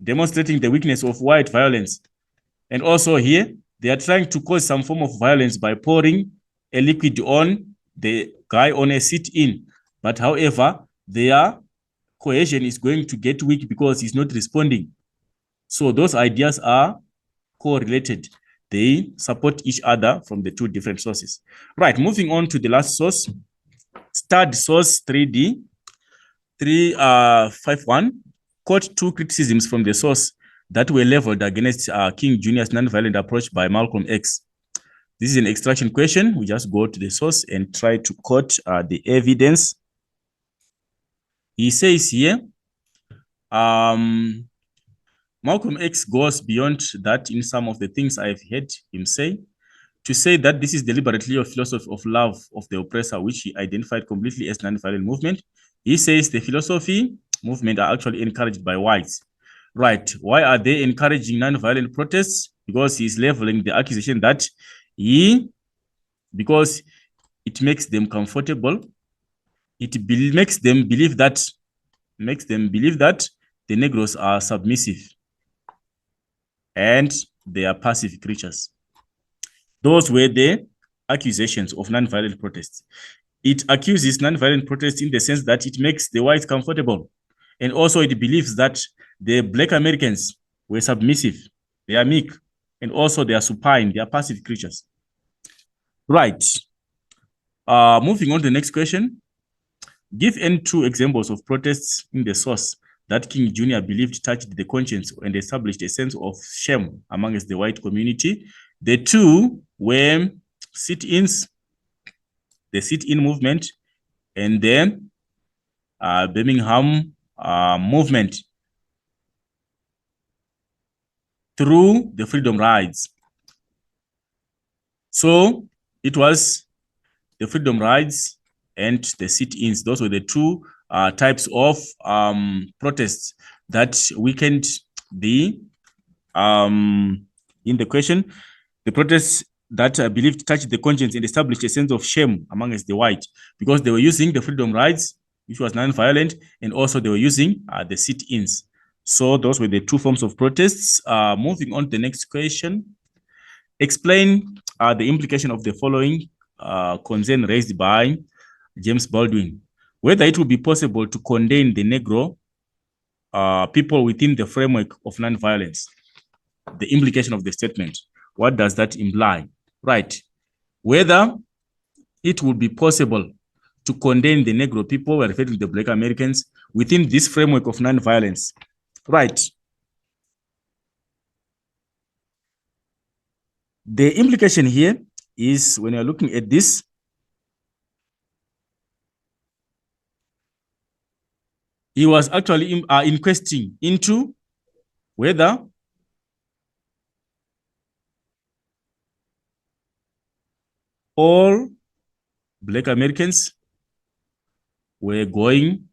demonstrating the weakness of white violence. And also here, they are trying to cause some form of violence by pouring a liquid on the guy on a sit-in. But however, their cohesion is going to get weak because he's not responding. So those ideas are correlated. They support each other from the two different sources. Right, moving on to the last source, study source 3D, 351, quote two criticisms from the source that were leveled against King Jr.'s nonviolent approach by Malcolm X. This is an extraction question. We just go to the source and try to quote the evidence. He says here, Malcolm X goes beyond that in some of the things I've heard him say. to say that this is deliberately a philosophy of love of the oppressor, which he identified completely as non-violent movement. He says the philosophy movement are actually encouraged by whites. Right. Why are they encouraging non-violent protests? Because he's leveling the accusation that because it makes them comfortable, makes them believe that the Negroes are submissive and they are passive creatures. Those were the accusations of non-violent protests. It accuses non-violent protests in the sense that it makes the whites comfortable. And also it believes that the Black Americans were submissive, they are meek, and also they are supine, they are passive creatures. Right. Moving on to the next question. Give any two examples of protests in the source that King Jr. believed touched the conscience and established a sense of shame amongst the white community. The two were sit-ins, the sit-in movement, and the Birmingham movement through the freedom rides. So it was the freedom rides and the sit-ins. Those were the two types of protests that weakened the in the question. The protests that are believed touched the conscience and established a sense of shame amongst the white, because they were using the freedom rides, which was non-violent, and also they were using the sit-ins. So those were the two forms of protests. Moving on to the next question. Explain the implication of the following concern raised by James Baldwin. Whether it will be possible to condemn the Negro people within the framework of non-violence. The implication of the statement. What does that imply? Right. Whether it would be possible to condemn the Negro people, we're referring to the Black Americans, within this framework of non-violence. Right. The implication here is, when you're looking at this, he was actually inquesting into whether all Black Americans were going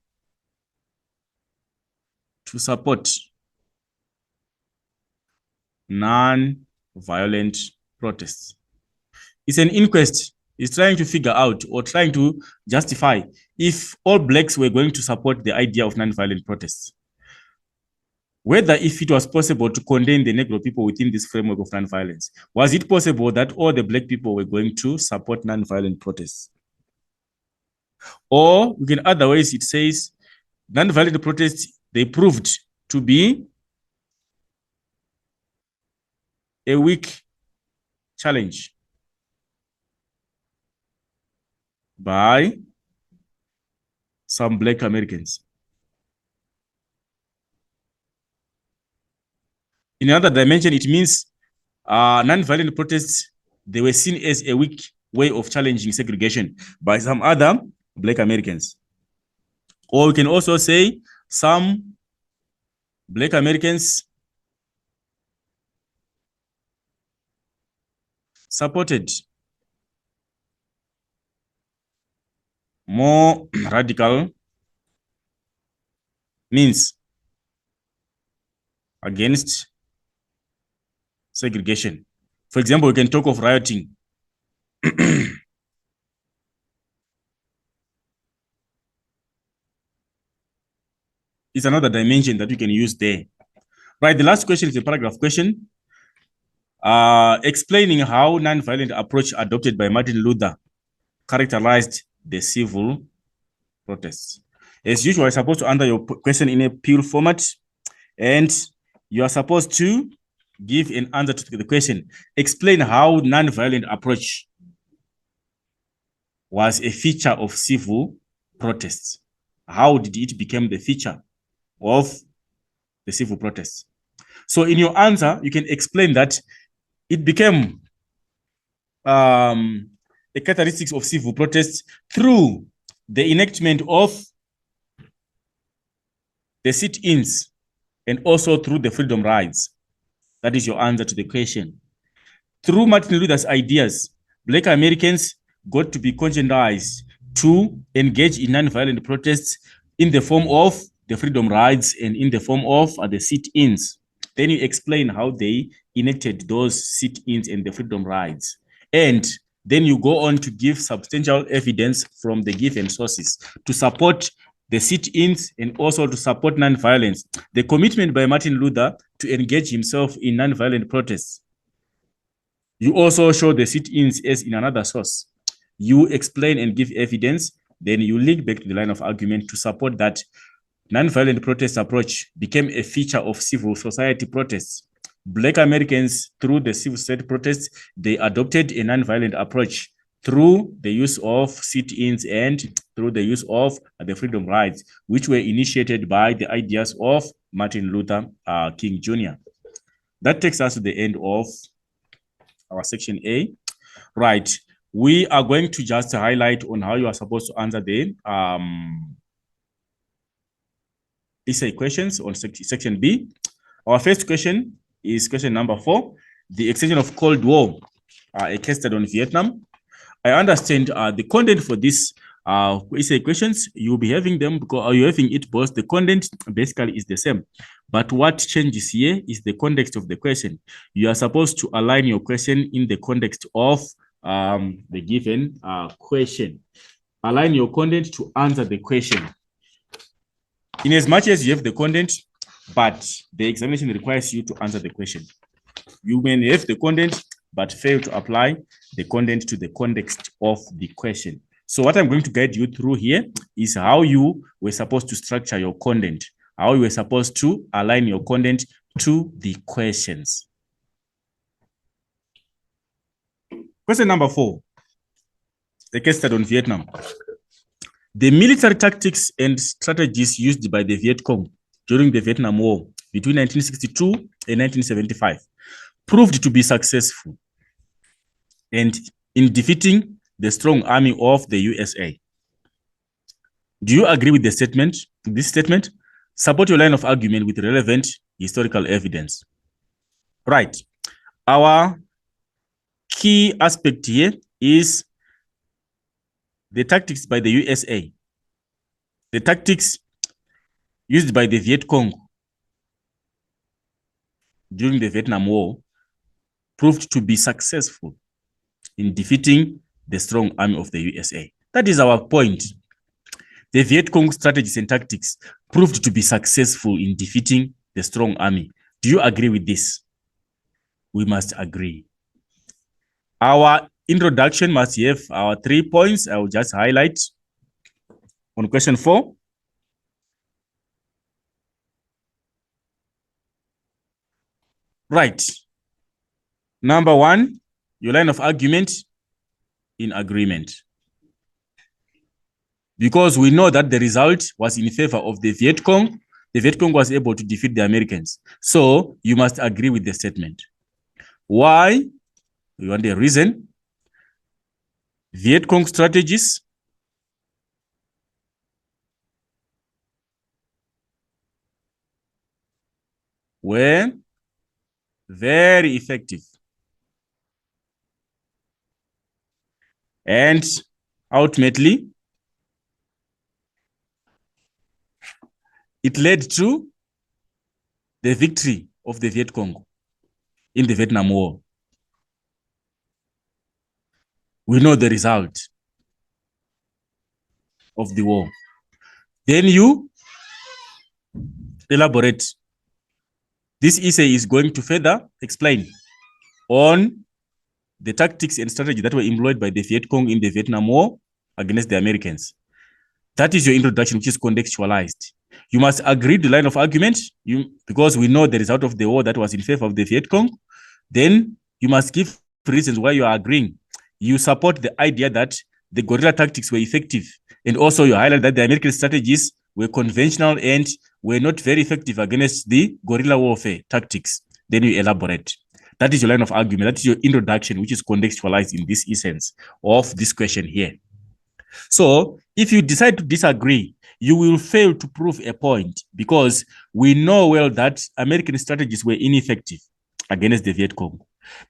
to support non-violent protests. It's an inquest. It's trying to figure out or trying to justify if all blacks were going to support the idea of non-violent protests. Whether if it was possible to condemn the Negro people within this framework of non-violence. Was it possible that all the Black people were going to support non-violent protests? Or, in other ways, it says non-violent protests, they proved to be a weak challenge by some Black Americans. In another dimension, it means non-violent protests, they were seen as a weak way of challenging segregation by some other Black Americans. Or we can also say some Black Americans supported more radical means against segregation. For example, we can talk of rioting. It's another dimension that we can use there. Right, the last question is a paragraph question. Explaining how non-violent approach adopted by Martin Luther characterized the civil protests. As usual, I'm supposed to answer your question in a pure format, and you are supposed to give an answer to the question. Explain how non-violent approach was a feature of civil protests. How did it become the feature of the civil protests? So in your answer, you can explain that it became a characteristic of civil protests through the enactment of the sit-ins and also through the freedom rides. That is your answer to the question. Through Martin Luther's ideas, Black Americans got to be conscientized to engage in nonviolent protests in the form of the freedom rides and in the form of the sit-ins. Then you explain how they enacted those sit-ins and the freedom rides. And then you go on to give substantial evidence from the given sources to support the sit-ins and also to support nonviolence. The commitment by Martin Luther to engage himself in nonviolent protests. You also show the sit-ins as in another source. You explain and give evidence, then you link back to the line of argument to support that nonviolent protest approach became a feature of civil society protests. Black Americans, through the civil society protests, they adopted a nonviolent approach through the use of sit-ins and through the use of the freedom rides, which were initiated by the ideas of Martin Luther King Jr. That takes us to the end of our section A. Right. We are going to just highlight on how you are supposed to answer the essay questions on section B. Our first question is question number 4, the extension of Cold War, a case study on Vietnam. I understand the content for this essay questions, you'll be having them because you're having it both. The content basically is the same, but what changes here is the context of the question. You are supposed to align your question in the context of the given question. Align your content to answer the question. In as much as you have the content, but the examination requires you to answer the question. You may have the content, but fail to apply the content to the context of the question. So what I'm going to guide you through here is how you were supposed to structure your content, how you were supposed to align your content to the questions. Question number 4, the case study on Vietnam. The military tactics and strategies used by the Viet Cong during the Vietnam War between 1962 and 1975 proved to be successful and in defeating the strong army of the USA. Do you agree with the statement? This statement? Support your line of argument with relevant historical evidence. Right. Our key aspect here is the tactics by the USA. The tactics used by the Viet Cong during the Vietnam War proved to be successful in defeating the strong army of the USA. That is our point. The Viet Cong strategies and tactics proved to be successful in defeating the strong army. Do you agree with this? We must agree. Our introduction must have our 3 points. I will just highlight on question 4. Right. Number 1, your line of argument in agreement. Because we know that the result was in favor of the Viet Cong. The Viet Cong was able to defeat the Americans. So you must agree with the statement. Why? We want a reason. Viet Cong strategies were very effective. And ultimately, it led to the victory of the Viet Cong in the Vietnam War. We know the result of the war. Then you elaborate. This essay is going to further explain on the tactics and strategy that were employed by the Viet Cong in the Vietnam War against the Americans. That is your introduction, which is contextualized. You must agree the line of argument because we know the result of the war that was in favor of the Viet Cong. Then you must give reasons why you are agreeing. You support the idea that the guerrilla tactics were effective. And also you highlight that the American strategies were conventional and were not very effective against the guerrilla warfare tactics. Then you elaborate. That is your line of argument. That is your introduction, which is contextualized in this essence of this question here. So if you decide to disagree, you will fail to prove a point because we know well that American strategies were ineffective against the Viet Cong.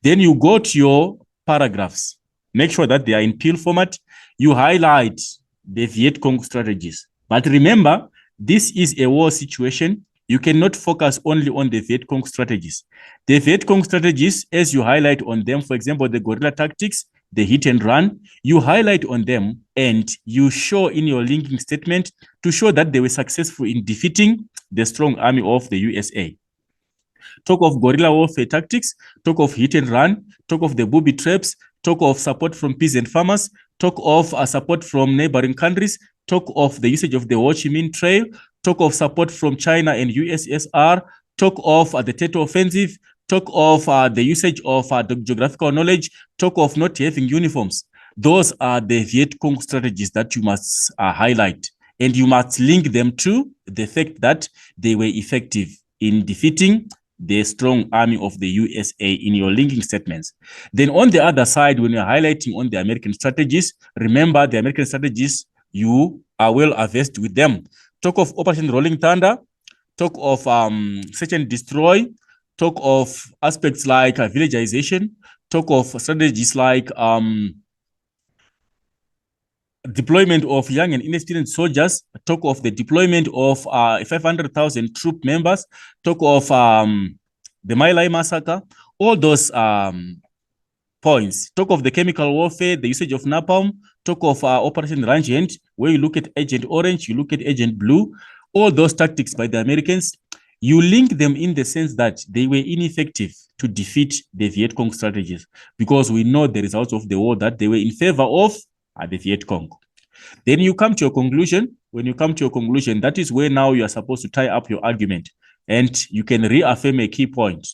Then you go to your paragraphs. Make sure that they are in peel format. You highlight the Viet Cong strategies. But remember, this is a war situation. You cannot focus only on the Viet Cong strategies. The Viet Cong strategies, as you highlight on them, for example, the guerrilla tactics, the hit and run, you highlight on them and you show in your linking statement to show that they were successful in defeating the strong army of the USA. Talk of guerrilla warfare tactics, talk of hit and run, talk of the booby traps, talk of support from peasant farmers, talk of support from neighboring countries, talk of the usage of the Ho Chi Minh Trail, talk of support from China and USSR, talk of the Tet Offensive, talk of the usage of the geographical knowledge, talk of not having uniforms. Those are the Viet Cong strategies that you must highlight. And you must link them to the fact that they were effective in defeating the strong army of the USA in your linking statements. Then on the other side, when you're highlighting on the American strategies, remember the American strategies, you are well versed with them. Talk of Operation Rolling Thunder, talk of search and destroy, talk of aspects like villagization, talk of strategies like deployment of young and inexperienced soldiers, talk of the deployment of 500,000 troop members, talk of the My Lai massacre, all those points. Talk of the chemical warfare, the usage of napalm, talk of Operation Rangent, where you look at Agent Orange, you look at Agent Blue, all those tactics by the Americans, you link them in the sense that they were ineffective to defeat the Viet Cong strategies, because we know the results of the war that they were in favor of the Viet Cong. Then you come to your conclusion. When you come to your conclusion, that is where now you are supposed to tie up your argument, and you can reaffirm a key point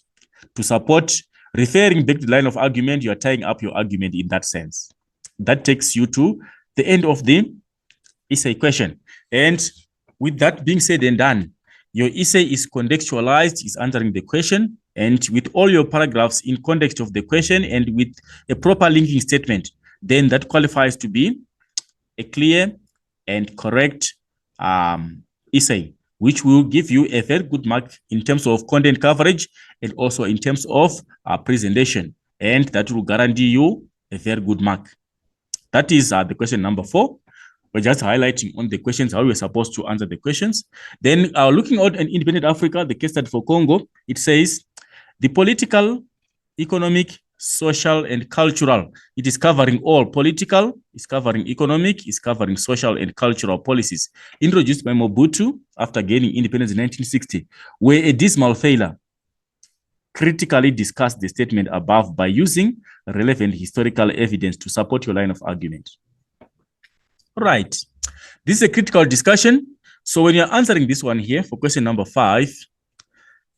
to support. Referring back to the line of argument, you are tying up your argument in that sense. That takes you to the end of the essay question. And with that being said and done, your essay is contextualized, is answering the question, and with all your paragraphs in context of the question and with a proper linking statement, then that qualifies to be a clear and correct essay, which will give you a very good mark in terms of content coverage and also in terms of presentation. And that will guarantee you a very good mark. That is the question number 4. We're just highlighting on the questions, how we're supposed to answer the questions. Then looking at an independent Africa, the case study for Congo, it says the political, economic, social, and cultural. It is covering all political, it's covering economic, it's covering social and cultural policies introduced by Mobutu after gaining independence in 1960, were a dismal failure. Critically discuss the statement above by using relevant historical evidence to support your line of argument. Right. This is a critical discussion. So when you're answering this one here for question number 5,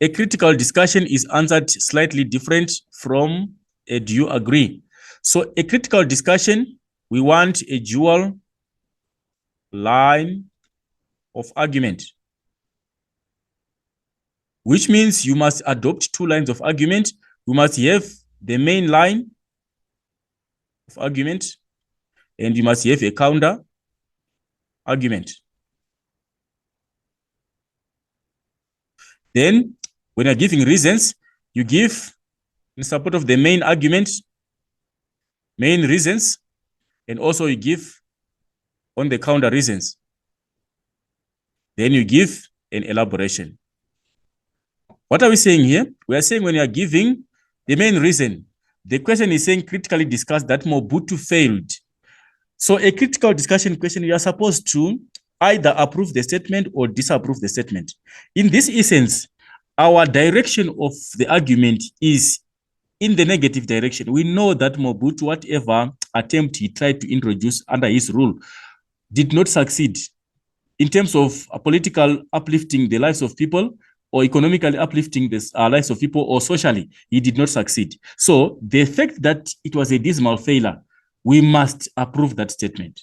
a critical discussion is answered slightly different from a do you agree? So a critical discussion, we want a dual line of argument, which means you must adopt 2 lines of argument. You must have the main line of argument, and you must have a counter argument. Then, when you're giving reasons, you give in support of the main argument, main reasons, and also you give on the counter reasons. Then you give an elaboration. What are we saying here? We are saying when you are giving the main reason, the question is saying critically discuss that Mobutu failed. So a critical discussion question, you are supposed to either approve the statement or disapprove the statement. In this essence, our direction of the argument is in the negative direction. We know that Mobutu, whatever attempt he tried to introduce under his rule, did not succeed in terms of political uplifting the lives of people, or economically uplifting the lives of people, or socially, he did not succeed. So the fact that it was a dismal failure, we must approve that statement.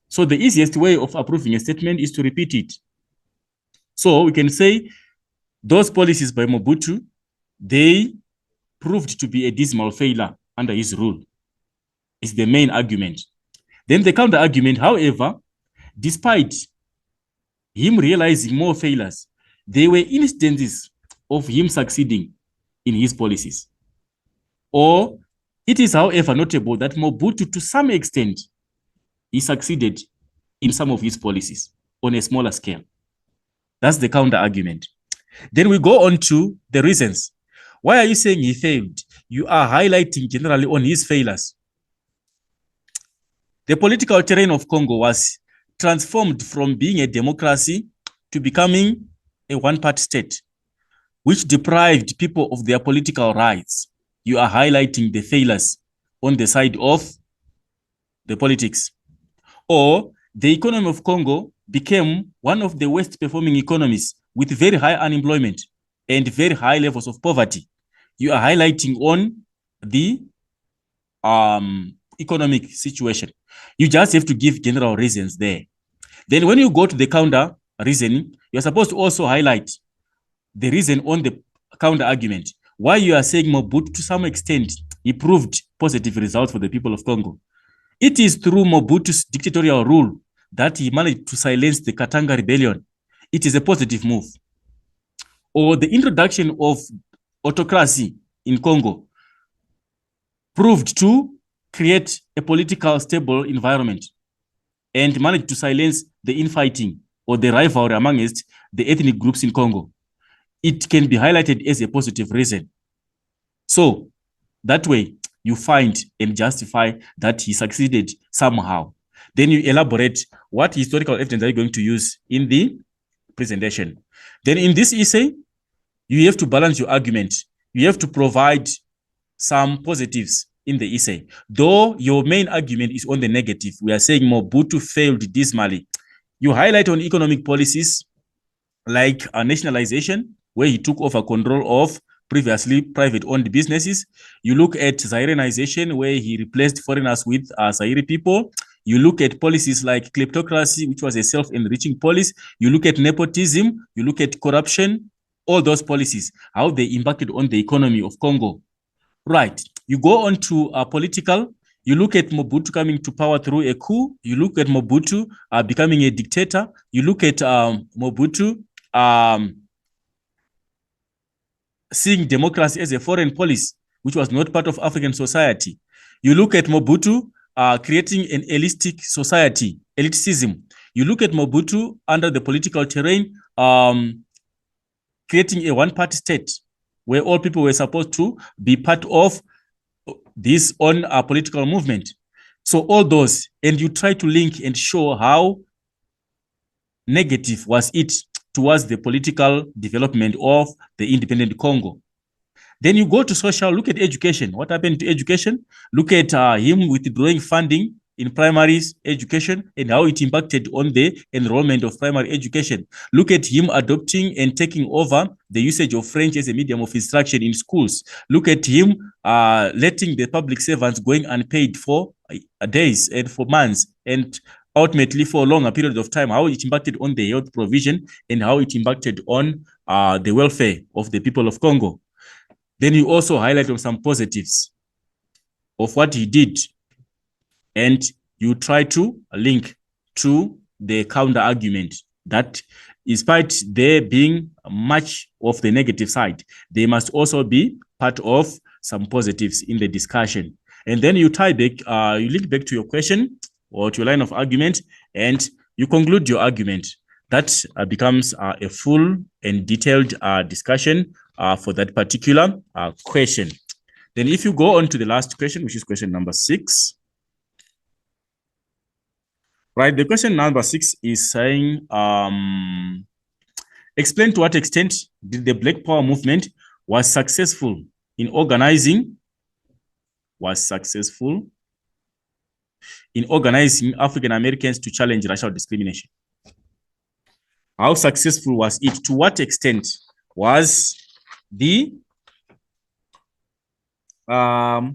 So the easiest way of approving a statement is to repeat it. So we can say those policies by Mobutu, they proved to be a dismal failure under his rule. It's the main argument. Then the counter argument, however, despite him realizing more failures, there were instances of him succeeding in his policies. Or it is, however, notable that Mobutu, to some extent, he succeeded in some of his policies on a smaller scale. That's the counter argument. Then we go on to the reasons. Why are you saying he failed? You are highlighting generally on his failures. The political terrain of Congo was transformed from being a democracy to becoming a one-party state, which deprived people of their political rights. You are highlighting the failures on the side of the politics. Or the economy of Congo became one of the worst performing economies with very high unemployment and very high levels of poverty. You are highlighting on the economic situation. You just have to give general reasons there. Then when you go to the counter reasoning, you're supposed to also highlight the reason on the counter argument. Why you are saying Mobutu, to some extent, he proved positive results for the people of Congo. It is through Mobutu's dictatorial rule that he managed to silence the Katanga rebellion. It is a positive move. Or the introduction of autocracy in Congo proved to create a political stable environment and managed to silence the infighting or the rivalry amongst the ethnic groups in Congo. It can be highlighted as a positive reason. So that way you find and justify that he succeeded somehow. Then you elaborate what historical evidence are you going to use in the presentation. Then in this essay, you have to balance your argument. You have to provide some positives in the essay. Though your main argument is on the negative, we are saying Mobutu failed dismally. You highlight on economic policies like nationalization, where he took over control of previously private-owned businesses. You look at Zairenization, where he replaced foreigners with Zaire people. You look at policies like kleptocracy, which was a self-enriching policy. You look at nepotism. You look at corruption. All those policies, how they impacted on the economy of Congo. Right. You go on to political. You look at Mobutu coming to power through a coup. You look at Mobutu becoming a dictator. You look at Mobutu seeing democracy as a foreign policy, which was not part of African society. You look at Mobutu creating an elitistic society, elitism. You look at Mobutu under the political terrain, creating a one-party state where all people were supposed to be part of this own political movement. So all those, and you try to link and show how negative was it towards the political development of the independent Congo. Then you go to social, look at education. What happened to education? Look at him withdrawing funding in primary education and how it impacted on the enrollment of primary education. Look at him adopting and taking over the usage of French as a medium of instruction in schools. Look at him letting the public servants going unpaid for days and for months and ultimately for a longer period of time, how it impacted on the health provision and how it impacted on the welfare of the people of Congo. Then you also highlight on some positives of what he did, and you try to link to the counter argument that despite there being much of the negative side, they must also be part of some positives in the discussion. And then you tie back, you link back to your question or to your line of argument, and you conclude your argument. That becomes a full and detailed discussion for that particular question. Then if you go on to the last question, which is question number 6, right? The question number 6 is saying, explain to what extent did the Black Power movement was successful in organizing African Americans to challenge racial discrimination. How successful was it? To what extent was the Black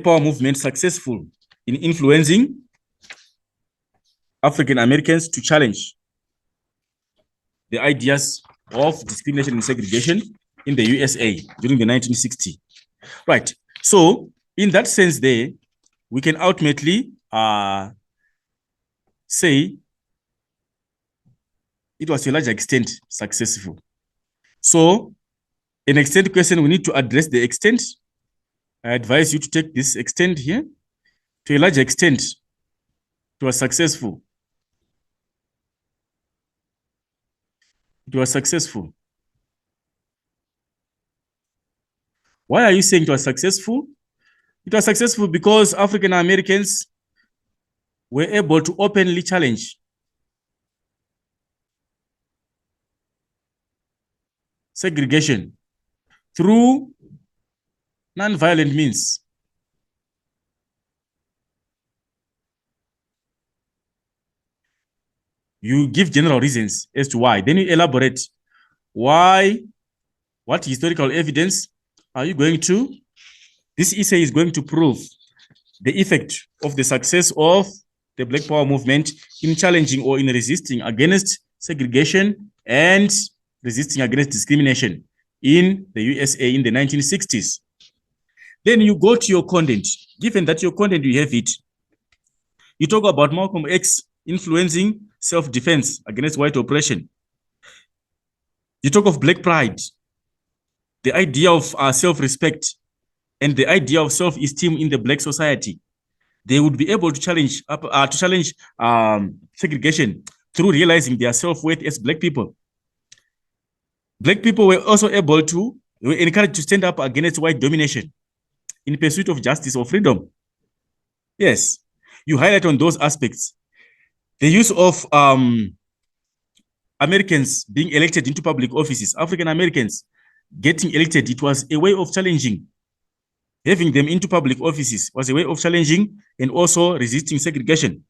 Power movement successful in influencing African Americans to challenge the ideas of discrimination and segregation in the USA during the 1960s? Right. So in that sense there, we can ultimately say it was to a large extent successful. So An extent question, we need to address the extent. I advise you to take this extent here. To a large extent, it was successful. It was successful. Why are you saying it was successful? It was successful because African Americans were able to openly challenge segregation through non-violent means. You give general reasons as to why. Then you elaborate why, what historical evidence are you going to? This essay is going to prove the effect of the success of the Black Power movement in challenging or in resisting against segregation and resisting against discrimination in the USA in the 1960s. Then you go to your content. Given that your content, you have it. You talk about Malcolm X influencing self-defense against white oppression. You talk of Black pride, the idea of self-respect, and the idea of self-esteem in the Black society. They would be able to challenge segregation through realizing their self-worth as Black people. Black people were also able to, were encouraged to stand up against white domination in pursuit of justice or freedom. Yes, you highlight on those aspects. The use of Americans being elected into public offices, African Americans getting elected, it was a way of challenging. Having them into public offices was a way of challenging and also resisting segregation.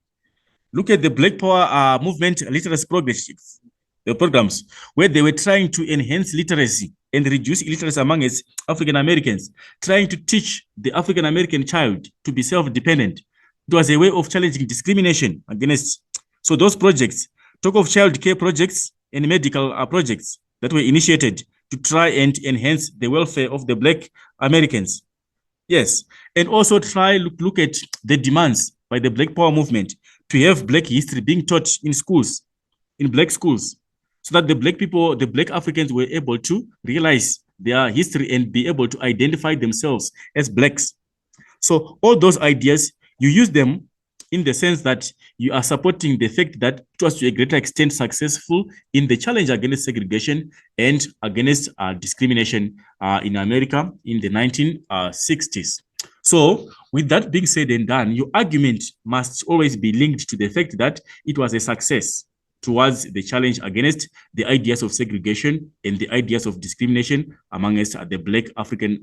Look at the Black Power movement literacy programs, where they were trying to enhance literacy and reduce illiteracy among African Americans, trying to teach the African American child to be self-dependent. It was a way of challenging discrimination against. So those projects, talk of child care projects and medical projects that were initiated to try and enhance the welfare of the Black Americans. Yes, and also try look at the demands by the Black Power movement to have Black history being taught in schools, in Black schools, so that the Black people, the Black Africans were able to realize their history and be able to identify themselves as Blacks. So all those ideas, you use them in the sense that you are supporting the fact that it was to a greater extent successful in the challenge against segregation and against discrimination in America in the 1960s. So with that being said and done, your argument must always be linked to the fact that it was a success towards the challenge against the ideas of segregation and the ideas of discrimination amongst the Black African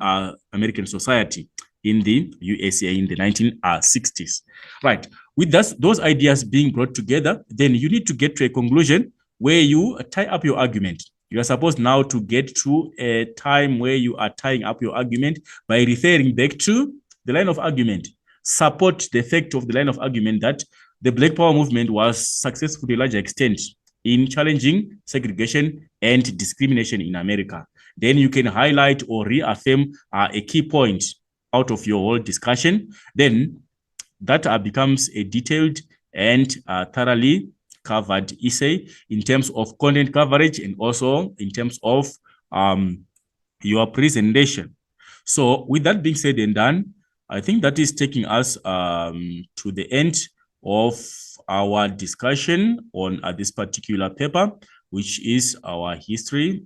American society in the USA in the 1960s. Right. With those ideas being brought together, then you need to get to a conclusion where you tie up your argument. You are supposed now to get to a time where you are tying up your argument by referring back to the line of argument. Support the fact of the line of argument that the Black Power movement was successful to a large extent in challenging segregation and discrimination in America. Then you can highlight or reaffirm a key point out of your whole discussion. Then that becomes a detailed and thoroughly covered essay in terms of content coverage and also in terms of your presentation. So with that being said and done, I think that is taking us to the end of our discussion on this particular paper, which is our history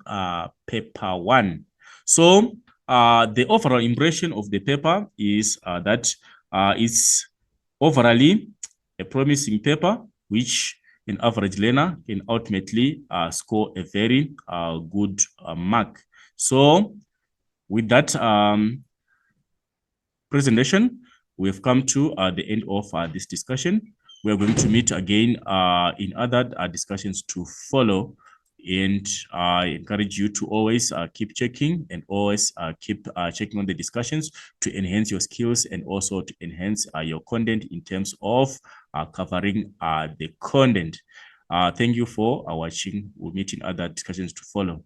paper 1. So the overall impression of the paper is that it's overall a promising paper, which an average learner can ultimately score a very good mark. So with that presentation, we have come to the end of this discussion. We are going to meet again in other discussions to follow. And I encourage you to always keep checking and always keep checking on the discussions to enhance your skills and also to enhance your content in terms of covering the content. Thank you for watching. We'll meet in other discussions to follow.